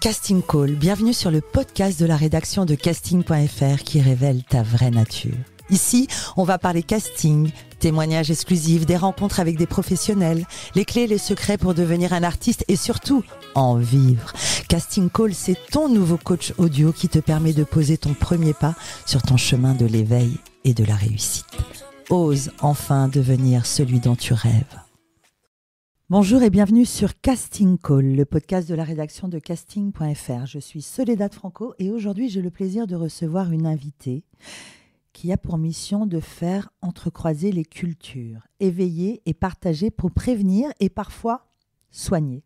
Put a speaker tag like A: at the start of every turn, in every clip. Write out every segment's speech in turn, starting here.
A: Casting Call, bienvenue sur le podcast de la rédaction de casting.fr qui révèle ta vraie nature. Ici, on va parler casting, témoignages exclusifs, des rencontres avec des professionnels, les clés et les secrets pour devenir un artiste et surtout, en vivre. Casting Call, c'est ton nouveau coach audio qui te permet de poser ton premier pas sur ton chemin de l'éveil et de la réussite. Ose enfin devenir celui dont tu rêves. Bonjour et bienvenue sur Casting Call, le podcast de la rédaction de casting.fr. Je suis Soledad Franco et aujourd'hui j'ai le plaisir de recevoir une invitée qui a pour mission de faire entrecroiser les cultures, éveiller et partager pour prévenir et parfois soigner.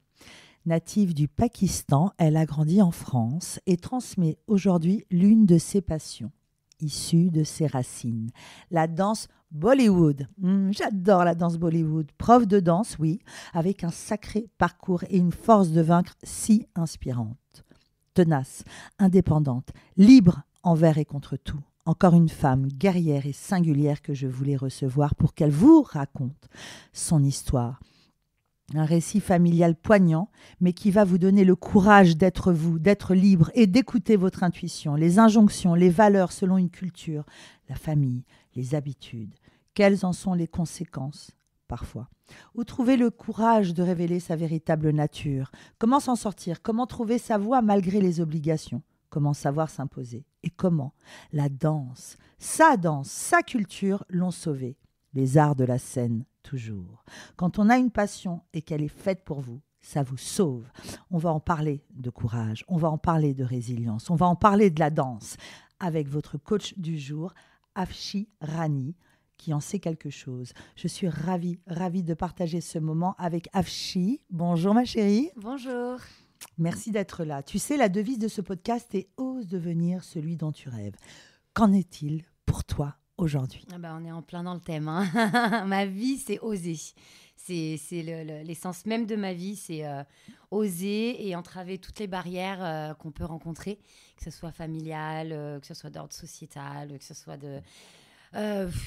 A: Native du Pakistan, elle a grandi en France et transmet aujourd'hui l'une de ses passions, issue de ses racines, la danse Bollywood. J'adore la danse Bollywood. Prof de danse, oui, avec un sacré parcours et une force de vaincre si inspirante. Tenace, indépendante, libre envers et contre tout. Encore une femme guerrière et singulière que je voulais recevoir pour qu'elle vous raconte son histoire. Un récit familial poignant, mais qui va vous donner le courage d'être vous, d'être libre et d'écouter votre intuition, les injonctions, les valeurs selon une culture, la famille, les habitudes. Quelles en sont les conséquences, parfois? Où trouver le courage de révéler sa véritable nature? Comment s'en sortir? Comment trouver sa voie malgré les obligations? Comment savoir s'imposer? Et comment la danse, sa culture l'ont sauvée? Les arts de la scène, toujours. Quand on a une passion et qu'elle est faite pour vous, ça vous sauve. On va en parler de courage, on va en parler de résilience, on va en parler de la danse avec votre coach du jour, Afshi Rani, qui en sait quelque chose. Je suis ravie de partager ce moment avec Afshi. Bonjour ma chérie.
B: Bonjour.
A: Merci d'être là. Tu sais, la devise de ce podcast est « Ose devenir celui dont tu rêves ». Qu'en est-il pour toi aujourd'hui?
B: On est en plein dans le thème. Ma vie, c'est oser. C'est l'essence même de ma vie, c'est oser et entraver toutes les barrières qu'on peut rencontrer, que ce soit familial, que ce soit d'ordre sociétal, que ce soit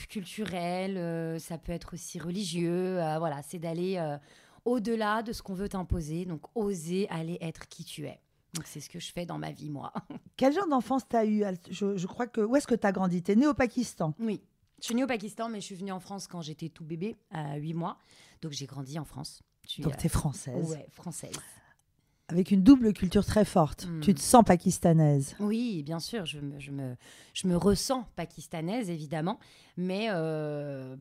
B: culturel, ça peut être aussi religieux. Voilà, c'est d'aller au-delà de ce qu'on veut t'imposer. Donc, oser aller être qui tu es. Donc, c'est ce que je fais dans ma vie, moi.
A: Quel genre d'enfance t'as eu? Je crois que... Où est-ce que t'as grandi? T'es née au Pakistan?
B: Oui, je suis née au Pakistan, mais je suis venue en France quand j'étais tout bébé, à 8 mois. Donc, j'ai grandi en France.
A: Donc, t'es française.
B: Ouais, française.
A: Avec une double culture très forte. Tu te sens pakistanaise?
B: Oui, bien sûr. Je me ressens pakistanaise, évidemment. Mais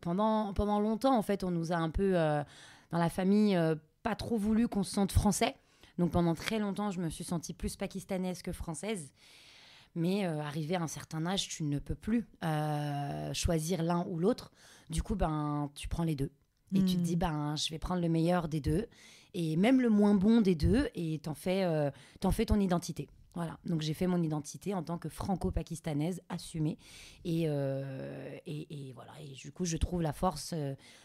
B: pendant longtemps, en fait, on nous a un peu, dans la famille, pas trop voulu qu'on se sente français. Donc, pendant très longtemps, je me suis sentie plus pakistanaise que française. Mais arrivé à un certain âge, tu ne peux plus choisir l'un ou l'autre. Du coup, tu prends les deux. Et tu te dis, je vais prendre le meilleur des deux. Et même le moins bon des deux. Et t'en fais ton identité. Voilà. Donc, j'ai fait mon identité en tant que franco-pakistanaise assumée. Et voilà. Et du coup, je trouve la force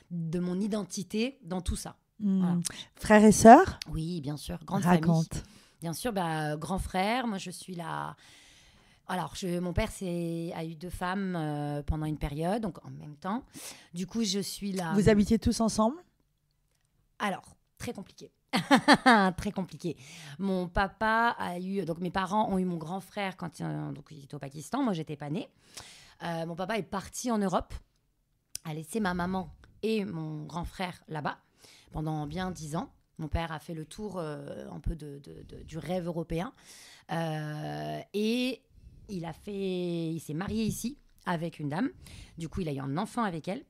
B: de mon identité dans tout ça. Voilà.
A: Frères et sœurs?
B: Oui, bien sûr. Grande
A: Raconte.
B: famille. Bien sûr, grand frère. Moi, je suis là. Alors, mon père a eu 2 femmes pendant une période, donc en même temps. Du coup, je suis là.
A: Vous habitiez tous ensemble?
B: Alors, très compliqué. Très compliqué. Mon papa a eu... Donc, mes parents ont eu mon grand frère quand donc, il était au Pakistan. Moi, j'étais pas née. Mon papa est parti en Europe, a laissé ma maman et mon grand frère là-bas pendant bien 10 ans. Mon père a fait le tour un peu du rêve européen. Et il s'est marié ici avec une dame. Du coup, il a eu un enfant avec elle.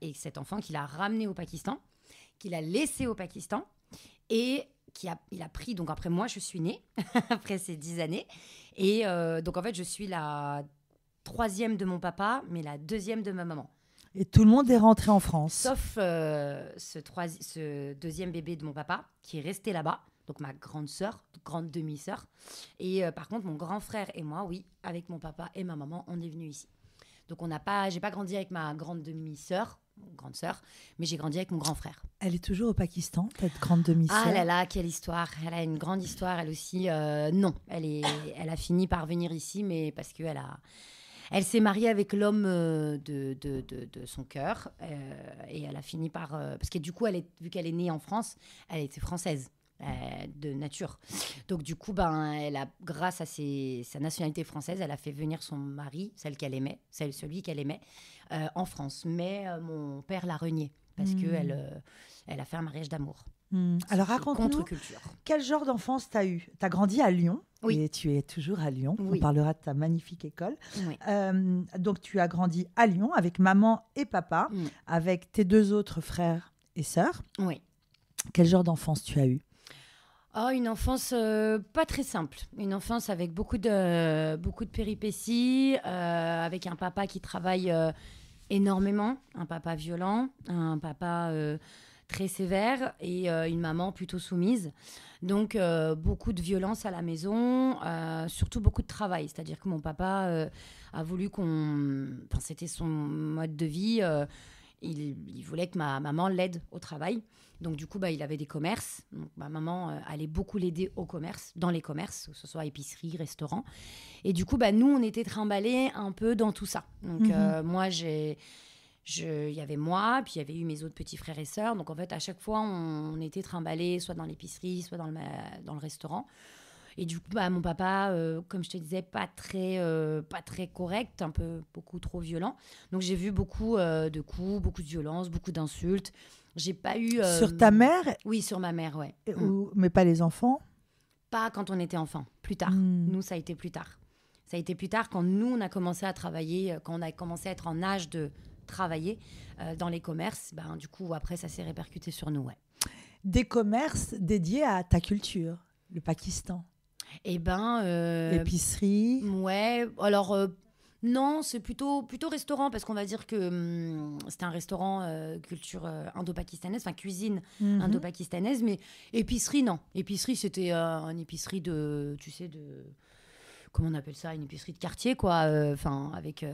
B: Et cet enfant qu'il a ramené au Pakistan, qu'il a laissé au Pakistan et il a pris... Donc après moi, je suis née, après ces 10 années. Et donc en fait, je suis la 3e de mon papa, mais la 2e de ma maman.
A: Et tout le monde est rentré en France?
B: Sauf ce 2e bébé de mon papa qui est resté là-bas. Donc ma grande sœur, grande demi-sœur. Et par contre, mon grand frère et moi, oui, avec mon papa et ma maman, on est venus ici. Donc j'ai pas grandi avec ma grande demi-sœur, grande sœur, mais j'ai grandi avec mon grand frère.
A: Elle est toujours au Pakistan, cette grande demi-sœur?
B: Ah là là, quelle histoire! Elle a une grande histoire, elle aussi. Non, elle a fini par venir ici, mais parce elle s'est mariée avec l'homme de son cœur et elle a fini par... parce que du coup, vu qu'elle est née en France, elle était française. de nature. Donc du coup, elle a, grâce à sa nationalité française, elle a fait venir son mari, celui qu'elle aimait, en France. Mais mon père l'a renié parce qu'elle elle a fait un mariage d'amour.
A: Alors raconte-nous,
B: contre-culture.
A: Quel genre d'enfance tu as eu? Tu as grandi à Lyon,
B: Oui.
A: Et tu es toujours à Lyon.
B: Oui.
A: On parlera de ta magnifique école.
B: Oui.
A: Donc tu as grandi à Lyon avec maman et papa, avec tes 2 autres frères et sœurs.
B: Oui.
A: Quel genre d'enfance tu as eu?
B: Une enfance pas très simple. Une enfance avec beaucoup de péripéties, avec un papa qui travaille énormément, un papa violent, un papa très sévère et une maman plutôt soumise. Donc, beaucoup de violence à la maison, surtout beaucoup de travail. C'est-à-dire que mon papa a voulu Enfin, c'était son mode de vie. Il voulait que ma maman l'aide au travail. Donc, du coup, il avait des commerces. Donc, ma maman allait beaucoup l'aider au commerce, dans les commerces, que ce soit épicerie, restaurant. Et du coup, nous, on était trimballés un peu dans tout ça. Donc, moi, il y avait moi, puis il y avait eu mes autres petits frères et sœurs. Donc, en fait, à chaque fois, on était trimballés, soit dans l'épicerie, soit dans le restaurant. Et du coup, mon papa, comme je te disais, pas très correct, beaucoup trop violent. Donc, j'ai vu beaucoup de coups, beaucoup de violence, beaucoup d'insultes. J'ai pas eu...
A: Sur ta mère?
B: Oui, sur ma mère, ouais.
A: Mais pas les enfants?
B: Pas quand on était enfant, plus tard. Nous, ça a été plus tard. Ça a été plus tard quand nous, on a commencé à travailler, quand on a commencé à être en âge de travailler dans les commerces. Du coup, après, ça s'est répercuté sur nous, ouais.
A: Des commerces dédiés à ta culture, le Pakistan? Épicerie?
B: Ouais, alors... non, c'est plutôt restaurant, parce qu'on va dire que c'était un restaurant culture indo-pakistanaise, enfin cuisine indo-pakistanaise, mais épicerie, non. Épicerie, c'était une épicerie comment on appelle ça? Une épicerie de quartier, quoi. Enfin, avec...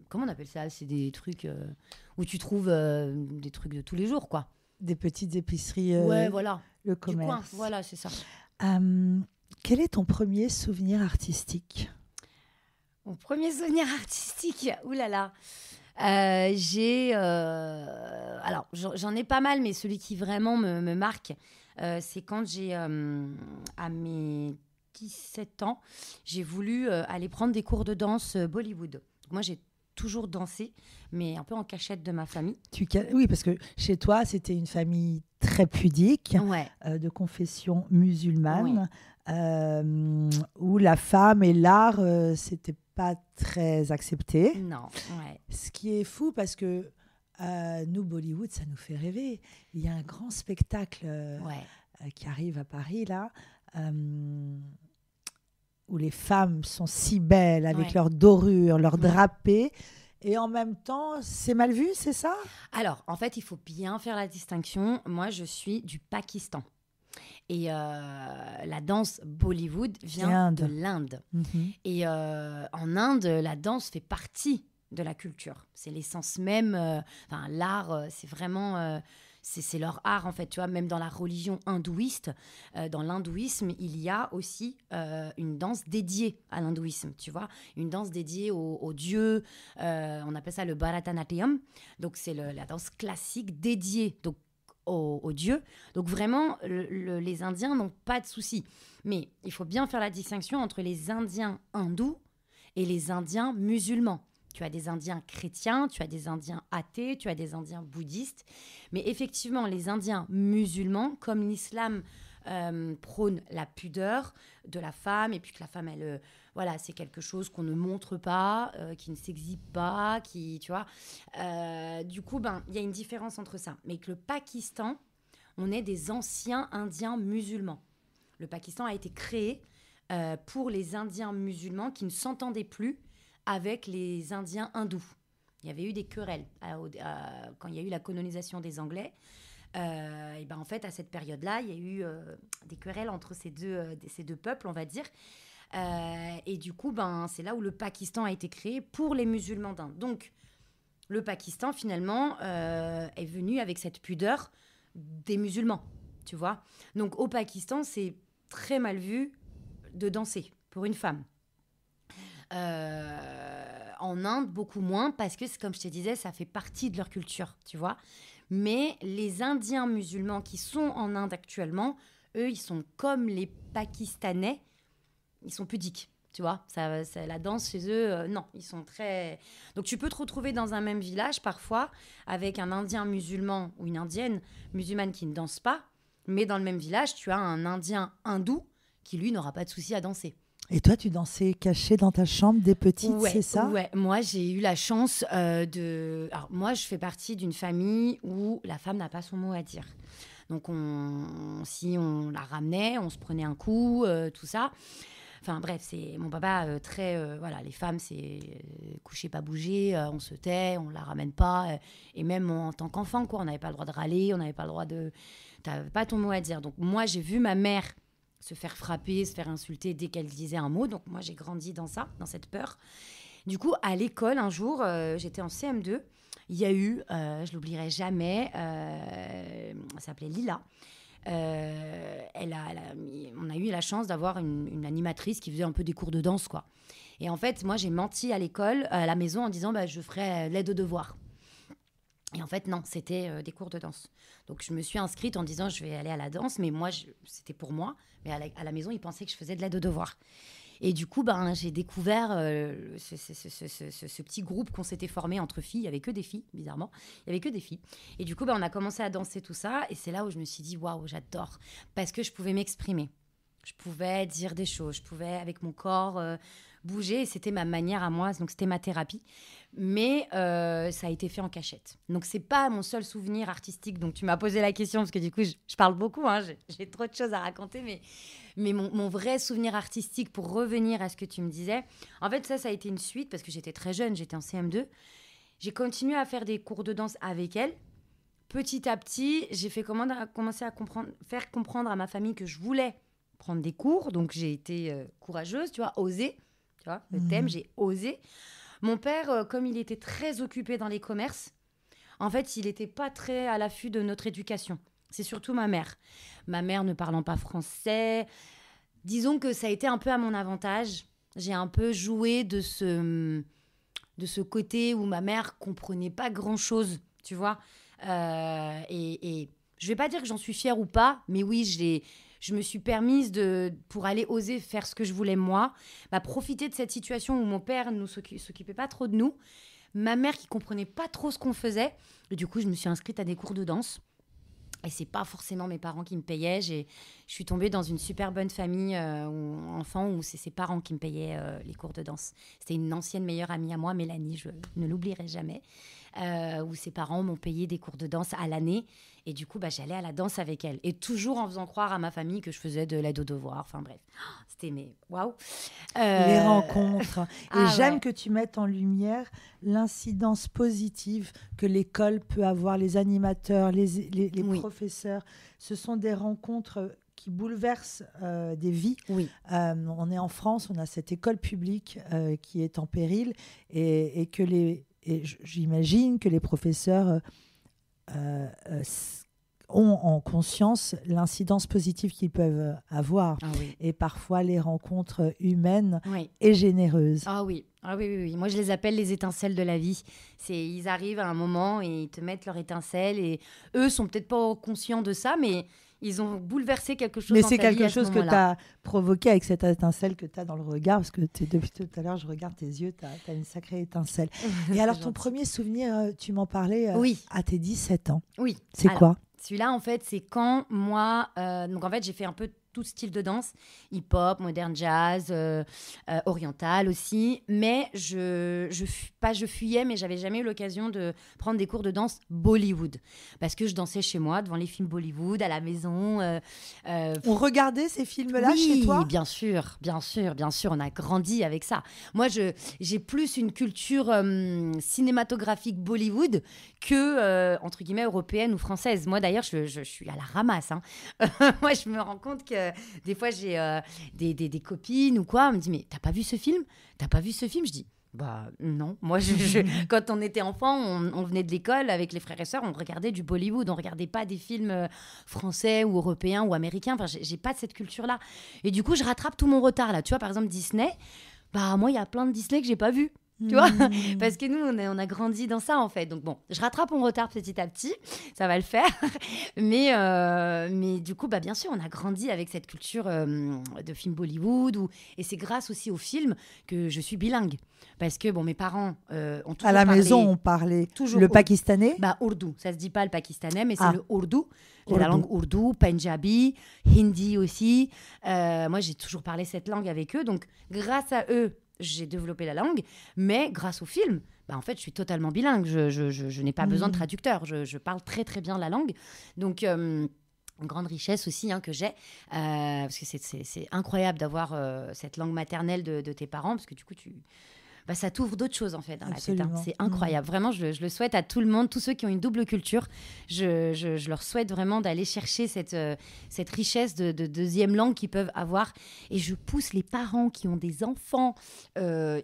B: comment on appelle ça? C'est des trucs où tu trouves des trucs de tous les jours, quoi.
A: Des petites épiceries.
B: Ouais, voilà.
A: Le commerce.
B: Du coin, voilà, c'est ça.
A: Quel est ton premier souvenir artistique?
B: Mon premier souvenir artistique, oulala. Alors, j'en ai pas mal, mais celui qui vraiment me marque, c'est quand à mes 17 ans, j'ai voulu aller prendre des cours de danse Bollywood. Donc, moi, j'ai toujours dansé, mais un peu en cachette de ma famille.
A: Oui, parce que chez toi, c'était une famille très pudique,
B: ouais.
A: De confession musulmane, où la femme et l'art, c'était pas très accepté.
B: Non, ouais.
A: Ce qui est fou parce que nous, Bollywood, ça nous fait rêver. Il y a un grand spectacle qui arrive à Paris, là, où les femmes sont si belles avec leurs dorures, leurs drapés. Et en même temps, c'est mal vu, c'est ça?
B: Alors, en fait, il faut bien faire la distinction. Moi, je suis du Pakistan. Et la danse Bollywood vient de l'Inde. Et en Inde, la danse fait partie de la culture. C'est l'essence même. L'art, c'est vraiment... c'est leur art, en fait. Tu vois, même dans la religion hindouiste, dans l'hindouisme, il y a aussi une danse dédiée à l'hindouisme, tu vois. Une danse dédiée aux dieux. On appelle ça le Bharatanatyam. Donc, c'est la danse classique dédiée aux dieux. Donc vraiment, les Indiens n'ont pas de souci. Mais il faut bien faire la distinction entre les Indiens hindous et les Indiens musulmans. Tu as des Indiens chrétiens, tu as des Indiens athées, tu as des Indiens bouddhistes. Mais effectivement, les Indiens musulmans, comme l'islam prône la pudeur de la femme, et puis que la femme, elle... c'est quelque chose qu'on ne montre pas, qui ne s'exhibe pas, tu vois. Du coup, il y a une différence entre ça. Mais que le Pakistan, on est des anciens Indiens musulmans. Le Pakistan a été créé pour les Indiens musulmans qui ne s'entendaient plus avec les Indiens hindous. Il y avait eu des querelles quand il y a eu la colonisation des Anglais. En fait, à cette période-là, il y a eu des querelles entre ces deux peuples, on va dire. Et du coup, c'est là où le Pakistan a été créé pour les musulmans d'Inde. Donc, le Pakistan, finalement, est venu avec cette pudeur des musulmans, tu vois. Donc, au Pakistan, c'est très mal vu de danser pour une femme. En Inde, beaucoup moins, parce que, comme je te disais, ça fait partie de leur culture, tu vois. Mais les Indiens musulmans qui sont en Inde actuellement, eux, ils sont comme les Pakistanais, ils sont pudiques. Tu vois, la danse chez eux, non, ils sont très... Donc, tu peux te retrouver dans un même village, parfois, avec un Indien musulman ou une Indienne musulmane qui ne danse pas, mais dans le même village, tu as un Indien hindou qui, lui, n'aura pas de souci à danser.
A: Et toi, tu dansais cachée dans ta chambre des petites,
B: Ouais,
A: c'est ça?
B: Ouais, moi, j'ai eu la chance de... Alors, moi, je fais partie d'une famille où la femme n'a pas son mot à dire. Donc, si on la ramenait, on se prenait un coup, tout ça... Enfin bref, c'est mon papa très... voilà, les femmes, c'est coucher, pas bouger, on se tait, on la ramène pas. Et même en tant qu'enfant, quoi, on n'avait pas le droit de râler, on n'avait pas le droit de... T'avais pas ton mot à dire. Donc moi, j'ai vu ma mère se faire frapper, se faire insulter dès qu'elle disait un mot. Donc moi, j'ai grandi dans ça, dans cette peur. Du coup, à l'école, un jour, j'étais en CM2. Il y a eu, je l'oublierai jamais, elle s'appelait Lila. On a eu la chance d'avoir une animatrice qui faisait un peu des cours de danse, quoi. Et en fait, moi, j'ai menti à l'école, à la maison, en disant je ferai l'aide aux devoirs. Et en fait, non, c'était des cours de danse. Donc, je me suis inscrite en disant je vais aller à la danse, mais moi, c'était pour moi. Mais à la maison, ils pensaient que je faisais de l'aide aux devoirs. Et du coup, j'ai découvert ce petit groupe qu'on s'était formé entre filles. Il n'y avait que des filles, bizarrement. Il n'y avait que des filles. Et du coup, on a commencé à danser tout ça. Et c'est là où je me suis dit, waouh, j'adore. Parce que je pouvais m'exprimer. Je pouvais dire des choses. Je pouvais, avec mon corps, bouger. Et c'était ma manière à moi. Donc, c'était ma thérapie. Mais ça a été fait en cachette. Donc, ce n'est pas mon seul souvenir artistique. Donc, tu m'as posé la question parce que du coup, je parle beaucoup. Hein, j'ai trop de choses à raconter. Mais mon vrai souvenir artistique, pour revenir à ce que tu me disais, en fait, ça a été une suite parce que j'étais très jeune, j'étais en CM2. J'ai continué à faire des cours de danse avec elle. Petit à petit, j'ai commencé à faire comprendre à ma famille que je voulais prendre des cours. Donc, j'ai été courageuse, tu vois, osée. Tu vois, le thème, j'ai osé. Mon père, comme il était très occupé dans les commerces, en fait, il n'était pas très à l'affût de notre éducation. C'est surtout ma mère. Ma mère ne parlant pas français. Disons que ça a été un peu à mon avantage. J'ai un peu joué de ce côté où ma mère comprenait pas grand-chose, tu vois. Et je vais pas dire que j'en suis fière ou pas, mais oui, je me suis permise pour aller oser faire ce que je voulais moi, profiter de cette situation où mon père ne s'occupait pas trop de nous, ma mère qui comprenait pas trop ce qu'on faisait. Et du coup, je me suis inscrite à des cours de danse. Et c'est pas forcément mes parents qui me payaient. Je suis tombée dans une super bonne famille enfant où c'est ses parents qui me payaient les cours de danse. C'était une ancienne meilleure amie à moi, Mélanie, je ne l'oublierai jamais, où ses parents m'ont payé des cours de danse à l'année. Et du coup, j'allais à la danse avec elle. Et toujours en faisant croire à ma famille que je faisais de l'aide aux devoirs. Enfin bref, c'était waouh.
A: Les rencontres. Et j'aime
B: ouais.
A: que tu mettes en lumière l'incidence positive que l'école peut avoir, les animateurs, les
B: Oui.
A: professeurs. Ce sont des rencontres qui bouleversent des vies.
B: Oui.
A: On est en France, on a cette école publique qui est en péril et j'imagine que les professeurs ont en conscience l'incidence positive qu'ils peuvent avoir.
B: Ah oui.
A: Et parfois les rencontres humaines
B: Oui.
A: et généreuses.
B: Ah oui. Oui. Moi, je les appelle les étincelles de la vie. Ils arrivent à un moment et ils te mettent leur étincelle et eux sont peut-être pas conscients de ça, mais ils ont bouleversé quelque chose
A: Mais
B: dans ta vie.
A: Mais c'est quelque chose que tu as provoqué avec cette étincelle que tu as dans le regard, parce que depuis tout à l'heure, je regarde tes yeux, tu as une sacrée étincelle. Et alors, ton premier souvenir, tu m'en parlais à tes 17 ans.
B: Oui.
A: C'est quoi ?
B: Celui-là, en fait, c'est quand moi... donc, en fait, j'ai fait un peu tout style de danse, hip-hop, moderne jazz, oriental aussi. Mais je fuyais, mais j'avais jamais eu l'occasion de prendre des cours de danse Bollywood. Parce que je dansais chez moi, devant les films Bollywood, à la maison.
A: On regardait ces films-là chez toi ?
B: Oui, bien sûr. On a grandi avec ça. Moi, j'ai plus une culture cinématographique Bollywood que, entre guillemets, européenne ou française. Moi, d'ailleurs, je suis à la ramasse. Hein. Moi, je me rends compte que des fois, j'ai des copines ou quoi. On me dit, mais t'as pas vu ce film ? Je dis, non. Moi, quand on était enfant, on venait de l'école avec les frères et sœurs, on regardait du Bollywood, on regardait pas des films français ou européens ou américains. Enfin, j'ai pas cette culture-là. Et du coup, je rattrape tout mon retard là. Tu vois, par exemple, Disney. Moi, il y a plein de Disney que j'ai pas vu. Tu vois, parce que nous, on a grandi dans ça, en fait. Donc bon, je rattrape mon retard petit à petit, ça va le faire. Mais du coup, bien sûr, on a grandi avec cette culture de film Bollywood. Et c'est grâce aussi au film que je suis bilingue. Parce que mes parents ont toujours
A: À la
B: parlé,
A: maison, on parlait
B: toujours
A: le pakistanais.
B: Urdu. Ça se dit pas le pakistanais, mais c'est le Urdu.
A: Urdu.
B: La langue Urdu, Punjabi, Hindi aussi. Moi, j'ai toujours parlé cette langue avec eux. Donc, grâce à eux, j'ai développé la langue, mais grâce au film, en fait, je suis totalement bilingue. Je n'ai pas besoin de traducteur. Je parle très, très bien la langue. Donc, une grande richesse aussi que j'ai, parce que c'est incroyable d'avoir cette langue maternelle de tes parents, parce que du coup, ça t'ouvre d'autres choses en fait dans la tête. C'est incroyable. Vraiment, je le souhaite à tout le monde, tous ceux qui ont une double culture. Je leur souhaite vraiment d'aller chercher cette richesse de deuxième langue qu'ils peuvent avoir. Et je pousse les parents qui ont des enfants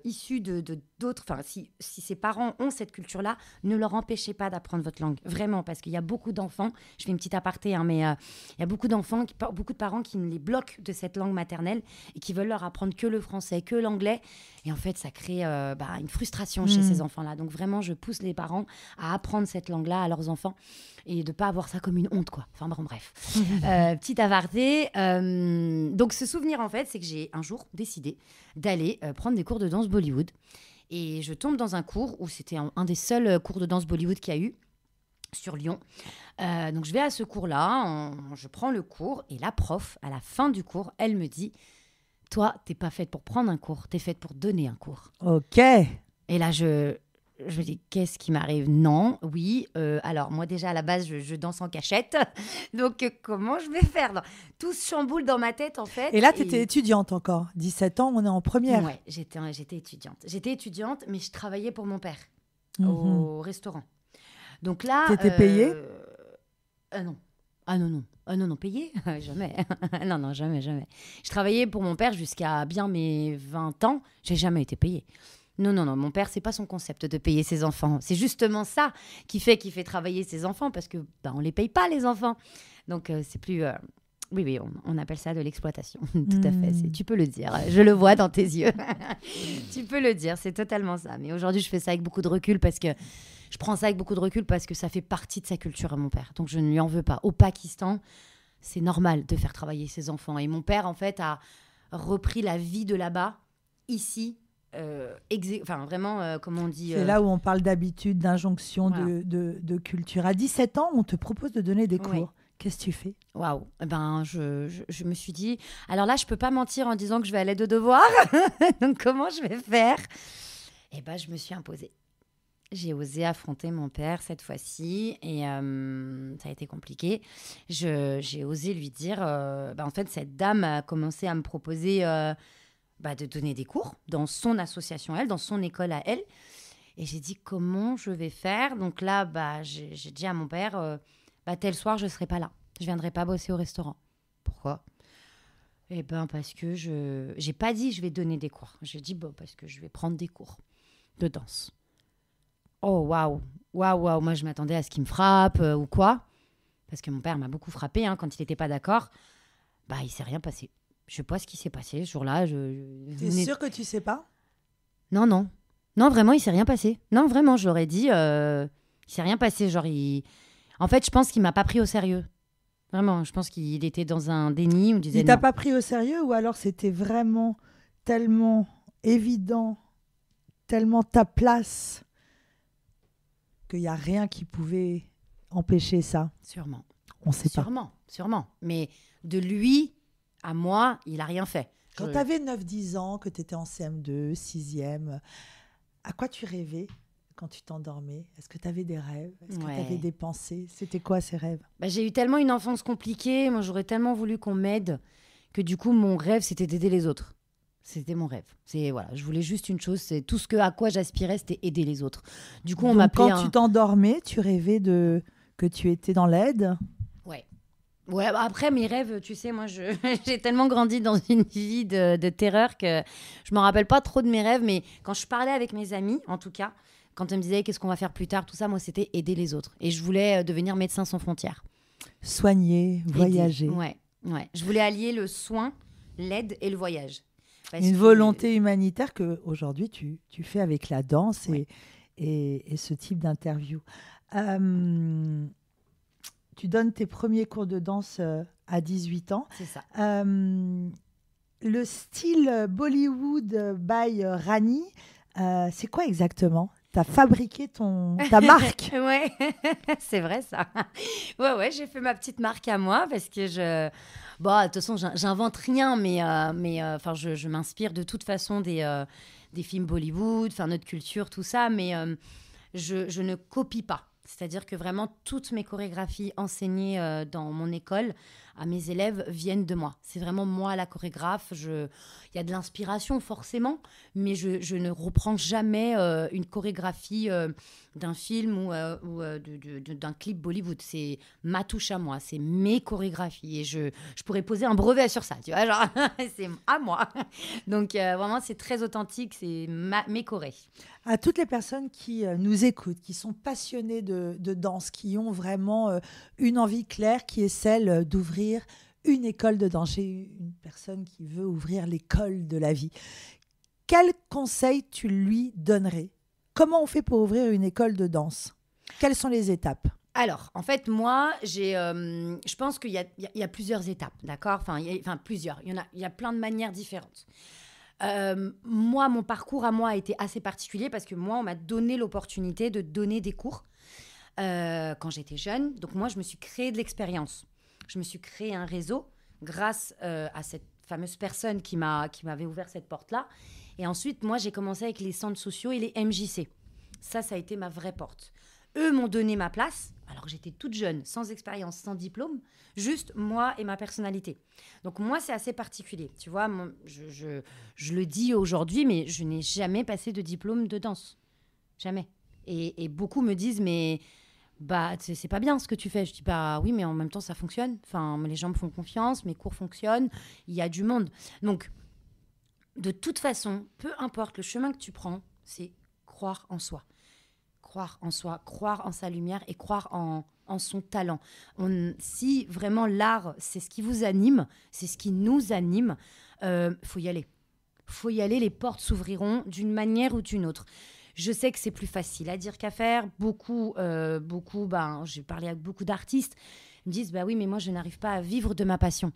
B: issus d'autres... Enfin, si ces parents ont cette culture-là, ne leur empêchez pas d'apprendre votre langue. Vraiment, parce qu'il y a beaucoup d'enfants, je fais une petite aparté, mais il y a beaucoup d'enfants, beaucoup de parents qui les bloquent de cette langue maternelle et qui veulent leur apprendre que le français, que l'anglais. Et en fait, ça crée une frustration chez ces enfants-là. Donc vraiment, je pousse les parents à apprendre cette langue-là à leurs enfants et de ne pas avoir ça comme une honte, quoi. Enfin bon, bref. Petit aparté. Donc ce souvenir, en fait, c'est que j'ai un jour décidé d'aller prendre des cours de danse Bollywood. Et je tombe dans un cours où c'était un des seuls cours de danse Bollywood qu'il y a eu sur Lyon. Donc je vais à ce cours-là, je prends le cours et la prof, à la fin du cours, elle me dit: toi, t'es pas faite pour prendre un cours, t'es faite pour donner un cours.
A: Ok.
B: Et là, je me dis, qu'est-ce qui m'arrive? Non, oui. Alors, moi, déjà, à la base, je danse en cachette. Donc, comment je vais faire? Tout se chamboule dans ma tête, en fait.
A: Et là, tu étais étudiante encore. 17 ans, on est en première.
B: Ouais, j'étais étudiante. J'étais étudiante, mais je travaillais pour mon père au restaurant. Donc là...
A: T'étais payée?
B: Non. Ah non, payé? Jamais. Non, jamais. Je travaillais pour mon père jusqu'à bien mes 20 ans. J'ai jamais été payée. Non, mon père, c'est pas son concept de payer ses enfants. C'est justement ça qui fait travailler ses enfants, parce que on les paye pas, les enfants. Donc, c'est plus... Oui, on appelle ça de l'exploitation. Tout à fait, tu peux le dire. Je le vois dans tes yeux. Tu peux le dire, c'est totalement ça. Mais aujourd'hui, je fais ça avec beaucoup de recul parce que ça fait partie de sa culture à mon père. Donc, je ne lui en veux pas. Au Pakistan, c'est normal de faire travailler ses enfants. Et mon père, en fait, a repris la vie de là-bas, ici. Vraiment, comment on dit...
A: C'est là où on parle d'habitude, d'injonction, voilà. de culture. À 17 ans, on te propose de donner des cours. Oui. Qu'est-ce que tu fais?
B: Waouh. Je me suis dit... Alors là, je ne peux pas mentir en disant que je vais à l'aide aux devoirs. Donc, comment je vais faire? Je me suis imposée. J'ai osé affronter mon père cette fois-ci et ça a été compliqué. J'ai osé lui dire... en fait, cette dame a commencé à me proposer de donner des cours dans son association, dans son école à elle. Et j'ai dit, comment je vais faire? Donc là, j'ai dit à mon père, tel soir, je ne serai pas là. Je ne viendrai pas bosser au restaurant. Pourquoi? Parce que je n'ai pas dit je vais donner des cours. J'ai dit, parce que je vais prendre des cours de danse. Oh, waouh. Moi, je m'attendais à ce qu'il me frappe ou quoi. Parce que mon père m'a beaucoup frappé quand il n'était pas d'accord. Il ne s'est rien passé. Je ne sais pas ce qui s'est passé ce jour-là.
A: T'es sûre que tu ne sais pas?
B: Non. Non, vraiment, il ne s'est rien passé. Non, vraiment, je l'aurais dit. Il ne s'est rien passé. En fait, je pense qu'il ne m'a pas pris au sérieux. Vraiment, je pense qu'il était dans un déni. Il ne
A: t'a pas pris au sérieux ou alors c'était vraiment tellement évident, tellement ta place qu'il n'y a rien qui pouvait empêcher ça?
B: Sûrement.
A: On ne sait pas.
B: Sûrement. Mais de lui à moi, il n'a rien fait.
A: Quand tu avais 9-10 ans, que tu étais en CM2, 6e, à quoi tu rêvais quand tu t'endormais? Est-ce que tu avais des rêves? Est-ce que tu avais des pensées? C'était quoi ces rêves?
B: J'ai eu tellement une enfance compliquée. Moi, j'aurais tellement voulu qu'on m'aide que du coup, mon rêve, c'était d'aider les autres. C'était mon rêve. Je voulais juste une chose, c'est tout à quoi j'aspirais, c'était aider les autres. Du coup, on m'appelait.
A: Quand tu t'endormais, tu rêvais que tu étais dans l'aide?
B: Ouais, après, mes rêves, tu sais, moi, j'ai tellement grandi dans une vie de terreur que je me rappelle pas trop de mes rêves, mais quand je parlais avec mes amis, en tout cas, quand ils me disaient qu'est-ce qu'on va faire plus tard, tout ça, moi, c'était aider les autres. Et je voulais devenir médecin sans frontières.
A: Soigner, voyager.
B: Ouais. Je voulais allier le soin, l'aide et le voyage.
A: Une volonté humanitaire qu'aujourd'hui, tu fais avec la danse et ce type d'interview. Tu donnes tes premiers cours de danse à 18 ans.
B: C'est ça.
A: Le style Bollywood by Rani, c'est quoi exactement ? Tu as fabriqué ta marque.
B: Ouais, c'est vrai ça. Ouais, j'ai fait ma petite marque à moi parce que bon, de toute façon, j'invente rien, mais je m'inspire de toute façon des films Bollywood, enfin notre culture, tout ça, mais je ne copie pas. C'est-à-dire que vraiment, toutes mes chorégraphies enseignées dans mon école à mes élèves viennent de moi. C'est vraiment moi la chorégraphe. Il y a de l'inspiration forcément, mais je ne reprends jamais une chorégraphie d'un film ou d'un clip Bollywood. C'est ma touche à moi, c'est mes chorégraphies. Et je pourrais poser un brevet sur ça, tu vois, genre, c'est à moi. Donc vraiment, c'est très authentique, c'est mes chorés.
A: À toutes les personnes qui nous écoutent, qui sont passionnées de danse, qui ont vraiment une envie claire, qui est celle d'ouvrir une école de danse. J'ai une personne qui veut ouvrir l'école de la vie. Quel conseil tu lui donnerais ? Comment on fait pour ouvrir une école de danse ? Quelles sont les étapes ?
B: Alors, en fait, moi, je pense qu'il y a plusieurs étapes, d'accord ? Enfin, plusieurs. Il y a plein de manières différentes. Moi, mon parcours à moi a été assez particulier parce que moi, on m'a donné l'opportunité de donner des cours quand j'étais jeune. Donc moi, je me suis créé de l'expérience. Je me suis créé un réseau grâce à cette fameuse personne qui m'avait ouvert cette porte-là. Et ensuite, moi, j'ai commencé avec les centres sociaux et les MJC. Ça a été ma vraie porte. Eux m'ont donné ma place, alors que j'étais toute jeune, sans expérience, sans diplôme, juste moi et ma personnalité. Donc moi, c'est assez particulier. Tu vois, je le dis aujourd'hui, mais je n'ai jamais passé de diplôme de danse. Jamais. Et beaucoup me disent, mais c'est pas bien ce que tu fais. Je dis, oui, mais en même temps, ça fonctionne. Enfin, les gens me font confiance, mes cours fonctionnent, il y a du monde. Donc, de toute façon, peu importe le chemin que tu prends, c'est croire en soi. Croire en soi, croire en sa lumière et croire en son talent. Si vraiment l'art, c'est ce qui vous anime, c'est ce qui nous anime, faut y aller. Faut y aller, les portes s'ouvriront d'une manière ou d'une autre. Je sais que c'est plus facile à dire qu'à faire. Beaucoup, j'ai parlé avec beaucoup d'artistes, ils me disent, oui, mais moi, je n'arrive pas à vivre de ma passion.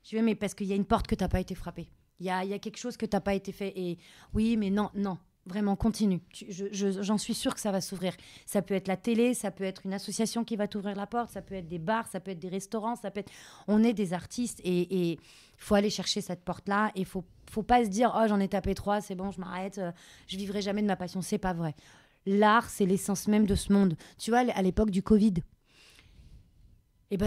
B: Je dis, mais parce qu'il y a une porte que tu n'as pas été frappée. Il y a quelque chose que tu n'as pas été fait. Et oui, mais non. Vraiment, continue. J'en suis sûre que ça va s'ouvrir. Ça peut être la télé, ça peut être une association qui va t'ouvrir la porte, ça peut être des bars, ça peut être des restaurants, On est des artistes et il faut aller chercher cette porte-là. Et il faut pas se dire « Oh, j'en ai tapé 3, c'est bon, je m'arrête, je vivrai jamais de ma passion. » C'est pas vrai. L'art, c'est l'essence même de ce monde. Tu vois, à l'époque du Covid,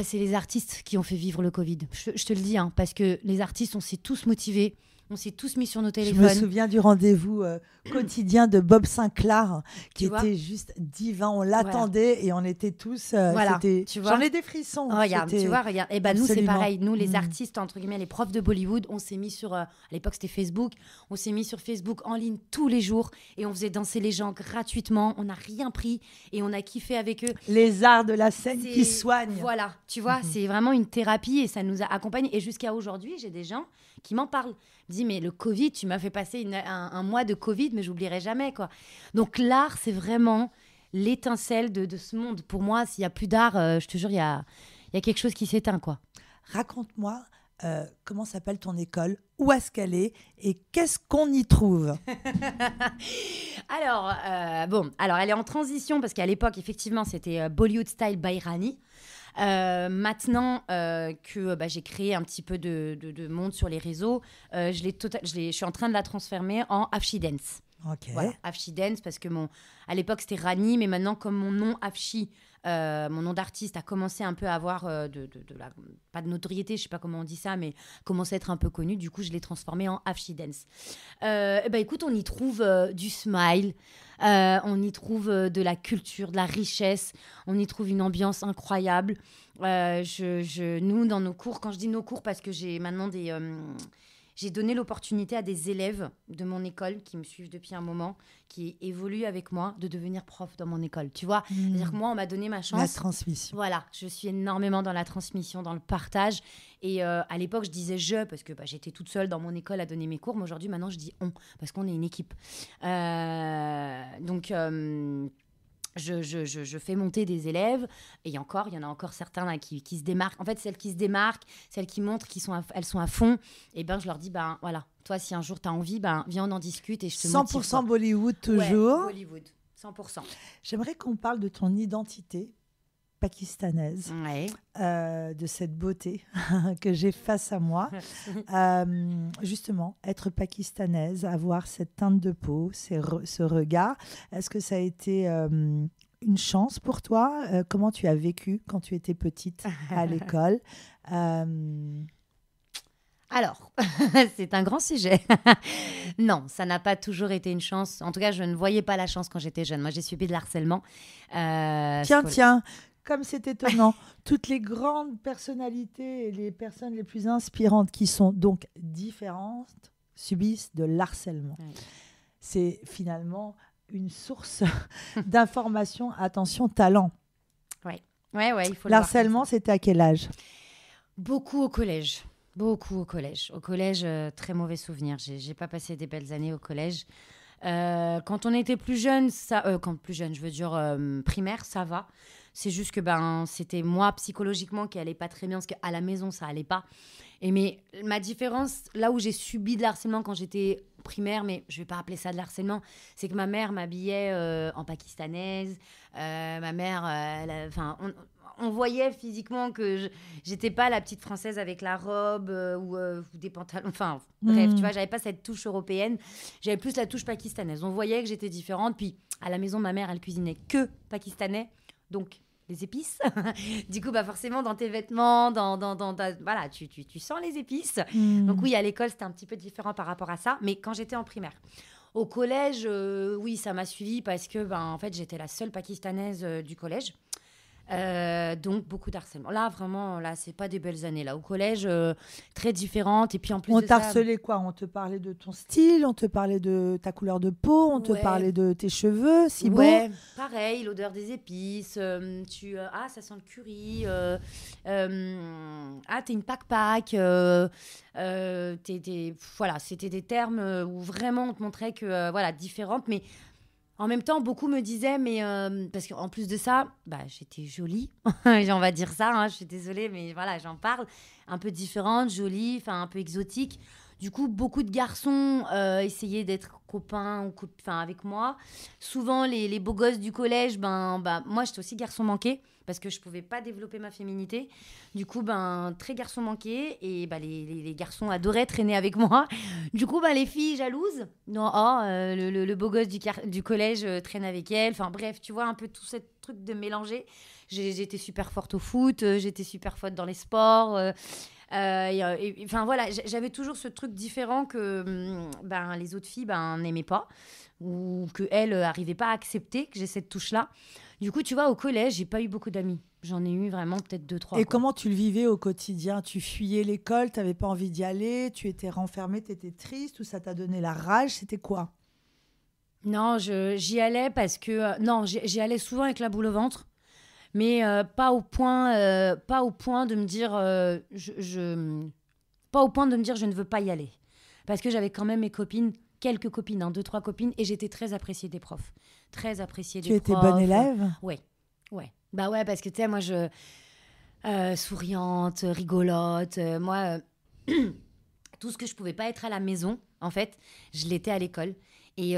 B: c'est les artistes qui ont fait vivre le Covid. Je te le dis, parce que les artistes, on s'est tous motivés. On s'est tous mis sur nos téléphones.
A: Je me souviens du rendez-vous quotidien de Bob Sinclair, qui était juste divin. On l'attendait et on était tous... J'en ai des frissons.
B: Regarde. Et nous, c'est pareil. Nous, les artistes, entre guillemets, les profs de Bollywood, on s'est mis sur... à l'époque, c'était Facebook. On s'est mis sur Facebook en ligne tous les jours et on faisait danser les gens gratuitement. On n'a rien pris et on a kiffé avec eux.
A: Les arts de la scène qui soignent.
B: Voilà, tu vois, c'est vraiment une thérapie et ça nous a accompagnés. Et jusqu'à aujourd'hui, j'ai des gens qui m'en parlent. Je dis, mais le Covid, tu m'as fait passer un mois de Covid, mais j'oublierai jamais, quoi. Donc l'art, c'est vraiment l'étincelle de ce monde. Pour moi, s'il n'y a plus d'art, je te jure, il y a quelque chose qui s'éteint, quoi.
A: Raconte-moi comment s'appelle ton école, où est-ce qu'elle est et qu'est-ce qu'on y trouve.
B: Alors, elle est en transition parce qu'à l'époque, effectivement, c'était Bollywood Style by Rani. Maintenant que j'ai créé un petit peu de monde sur les réseaux, je suis en train de la transformer en Afshi Dance.
A: Okay.
B: Voilà, Afshi Dance, parce que à l'époque c'était Rani, mais maintenant comme mon nom Afshi, mon nom d'artiste a commencé un peu à avoir pas de notoriété, je sais pas comment on dit ça, mais commence à être un peu connu, du coup je l'ai transformé en Afshi Dance. Écoute, on y trouve du smile, on y trouve de la culture, de la richesse, on y trouve une ambiance incroyable. Nous, dans nos cours, quand je dis nos cours, parce que j'ai maintenant j'ai donné l'opportunité à des élèves de mon école qui me suivent depuis un moment, qui évoluent avec moi, de devenir prof dans mon école. Tu vois, c'est-à-dire que moi, on m'a donné ma chance.
A: La transmission.
B: Voilà, je suis énormément dans la transmission, dans le partage. Et à l'époque, je disais je, parce que j'étais toute seule dans mon école à donner mes cours. Mais aujourd'hui, maintenant, je dis on, parce qu'on est une équipe. Donc, je fais monter des élèves. Et il y en a encore certains là, qui se démarquent. En fait, celles qui se démarquent, celles qui montrent elles sont à fond, et je leur dis, voilà, toi, si un jour tu as envie, viens, on en discute et je te
A: 100%
B: motive. 100%
A: Bollywood, toujours.
B: Ouais, Bollywood, 100%.
A: J'aimerais qu'on parle de ton identité pakistanaise, de cette beauté que j'ai face à moi. Justement, être pakistanaise, avoir cette teinte de peau, ce regard, est-ce que ça a été une chance pour toi? Comment tu as vécu quand tu étais petite à l'école?
B: Alors, c'est un grand sujet. Non, ça n'a pas toujours été une chance. En tout cas, je ne voyais pas la chance quand j'étais jeune. Moi, j'ai subi de l'harcèlement.
A: Tiens, comme c'est étonnant. Toutes les grandes personnalités et les personnes les plus inspirantes qui sont donc différentes subissent de l'harcèlement. Oui. C'est finalement une source d'information, attention, talent.
B: Oui, il faut le
A: l'harcèlement, c'était à quel âge?
B: Beaucoup au collège. Beaucoup au collège. Au collège, très mauvais souvenir. J'ai pas passé des belles années au collège. Quand on était plus jeune, je veux dire primaire, ça va. C'est juste que c'était moi psychologiquement qui allait pas très bien parce qu'à la maison ça allait pas. Mais ma différence, là où j'ai subi de l'harcèlement quand j'étais primaire, mais je vais pas appeler ça de l'harcèlement, c'est que ma mère m'habillait en pakistanaise. Ma mère, on voyait physiquement que j'étais pas la petite française avec la robe ou des pantalons. Enfin, bref, tu vois, j'avais pas cette touche européenne. J'avais plus la touche pakistanaise. On voyait que j'étais différente. Puis à la maison, ma mère, elle cuisinait que pakistanais. Donc, les épices. Du coup, forcément, dans tes vêtements, voilà, tu sens les épices. Donc oui, à l'école, c'était un petit peu différent par rapport à ça. Mais quand j'étais en primaire. Au collège, oui, ça m'a suivie parce que, en fait, j'étais la seule pakistanaise du collège. Donc beaucoup d'harcèlement. Là, vraiment, c'est pas des belles années. Là, au collège, très différentes. Et puis en plus,
A: on t'harcelait quoi? On te parlait de ton style, on te parlait de ta couleur de peau, on te parlait de tes cheveux, si beau.
B: Ouais, pareil, l'odeur des épices. Ça sent le curry. T'es une pack. Voilà, c'était des termes où vraiment on te montrait que différente, mais. En même temps, beaucoup me disaient, mais parce qu'en plus de ça, j'étais jolie, on va dire ça, je suis désolée, mais voilà, j'en parle, un peu différente, jolie, un peu exotique. Du coup, beaucoup de garçons essayaient d'être copains avec moi. Souvent, les beaux gosses du collège, moi, j'étais aussi garçon manqué parce que je ne pouvais pas développer ma féminité. Du coup, très garçon manqué et les garçons adoraient traîner avec moi. Du coup, les filles jalouses, le beau gosse du collège traîne avec elle. Enfin bref, tu vois, un peu tout ce truc de mélanger. J'étais super forte au foot, j'étais super forte dans les sports. Voilà, j'avais toujours ce truc différent que les autres filles n'aimaient pas ou qu'elles n'arrivaient pas à accepter que j'ai cette touche-là. Du coup, tu vois, au collège, j'ai pas eu beaucoup d'amis. J'en ai eu vraiment peut-être 2-3.
A: Et comment tu le vivais au quotidien? Tu fuyais l'école, tu n'avais pas envie d'y aller, tu étais renfermée, tu étais triste ou ça t'a donné la rage? C'était quoi?
B: Non, j'y allais parce que... j'y allais souvent avec la boule au ventre. Mais pas au point de me dire pas au point de me dire je ne veux pas y aller, parce que j'avais quand même mes copines, quelques copines, 2-3 copines, et j'étais très appréciée des profs, très appréciée des profs.
A: Tu étais bonne élève?
B: Ouais, parce que tu sais, moi souriante, rigolote, moi tout ce que je pouvais pas être à la maison, en fait, je l'étais à l'école. Et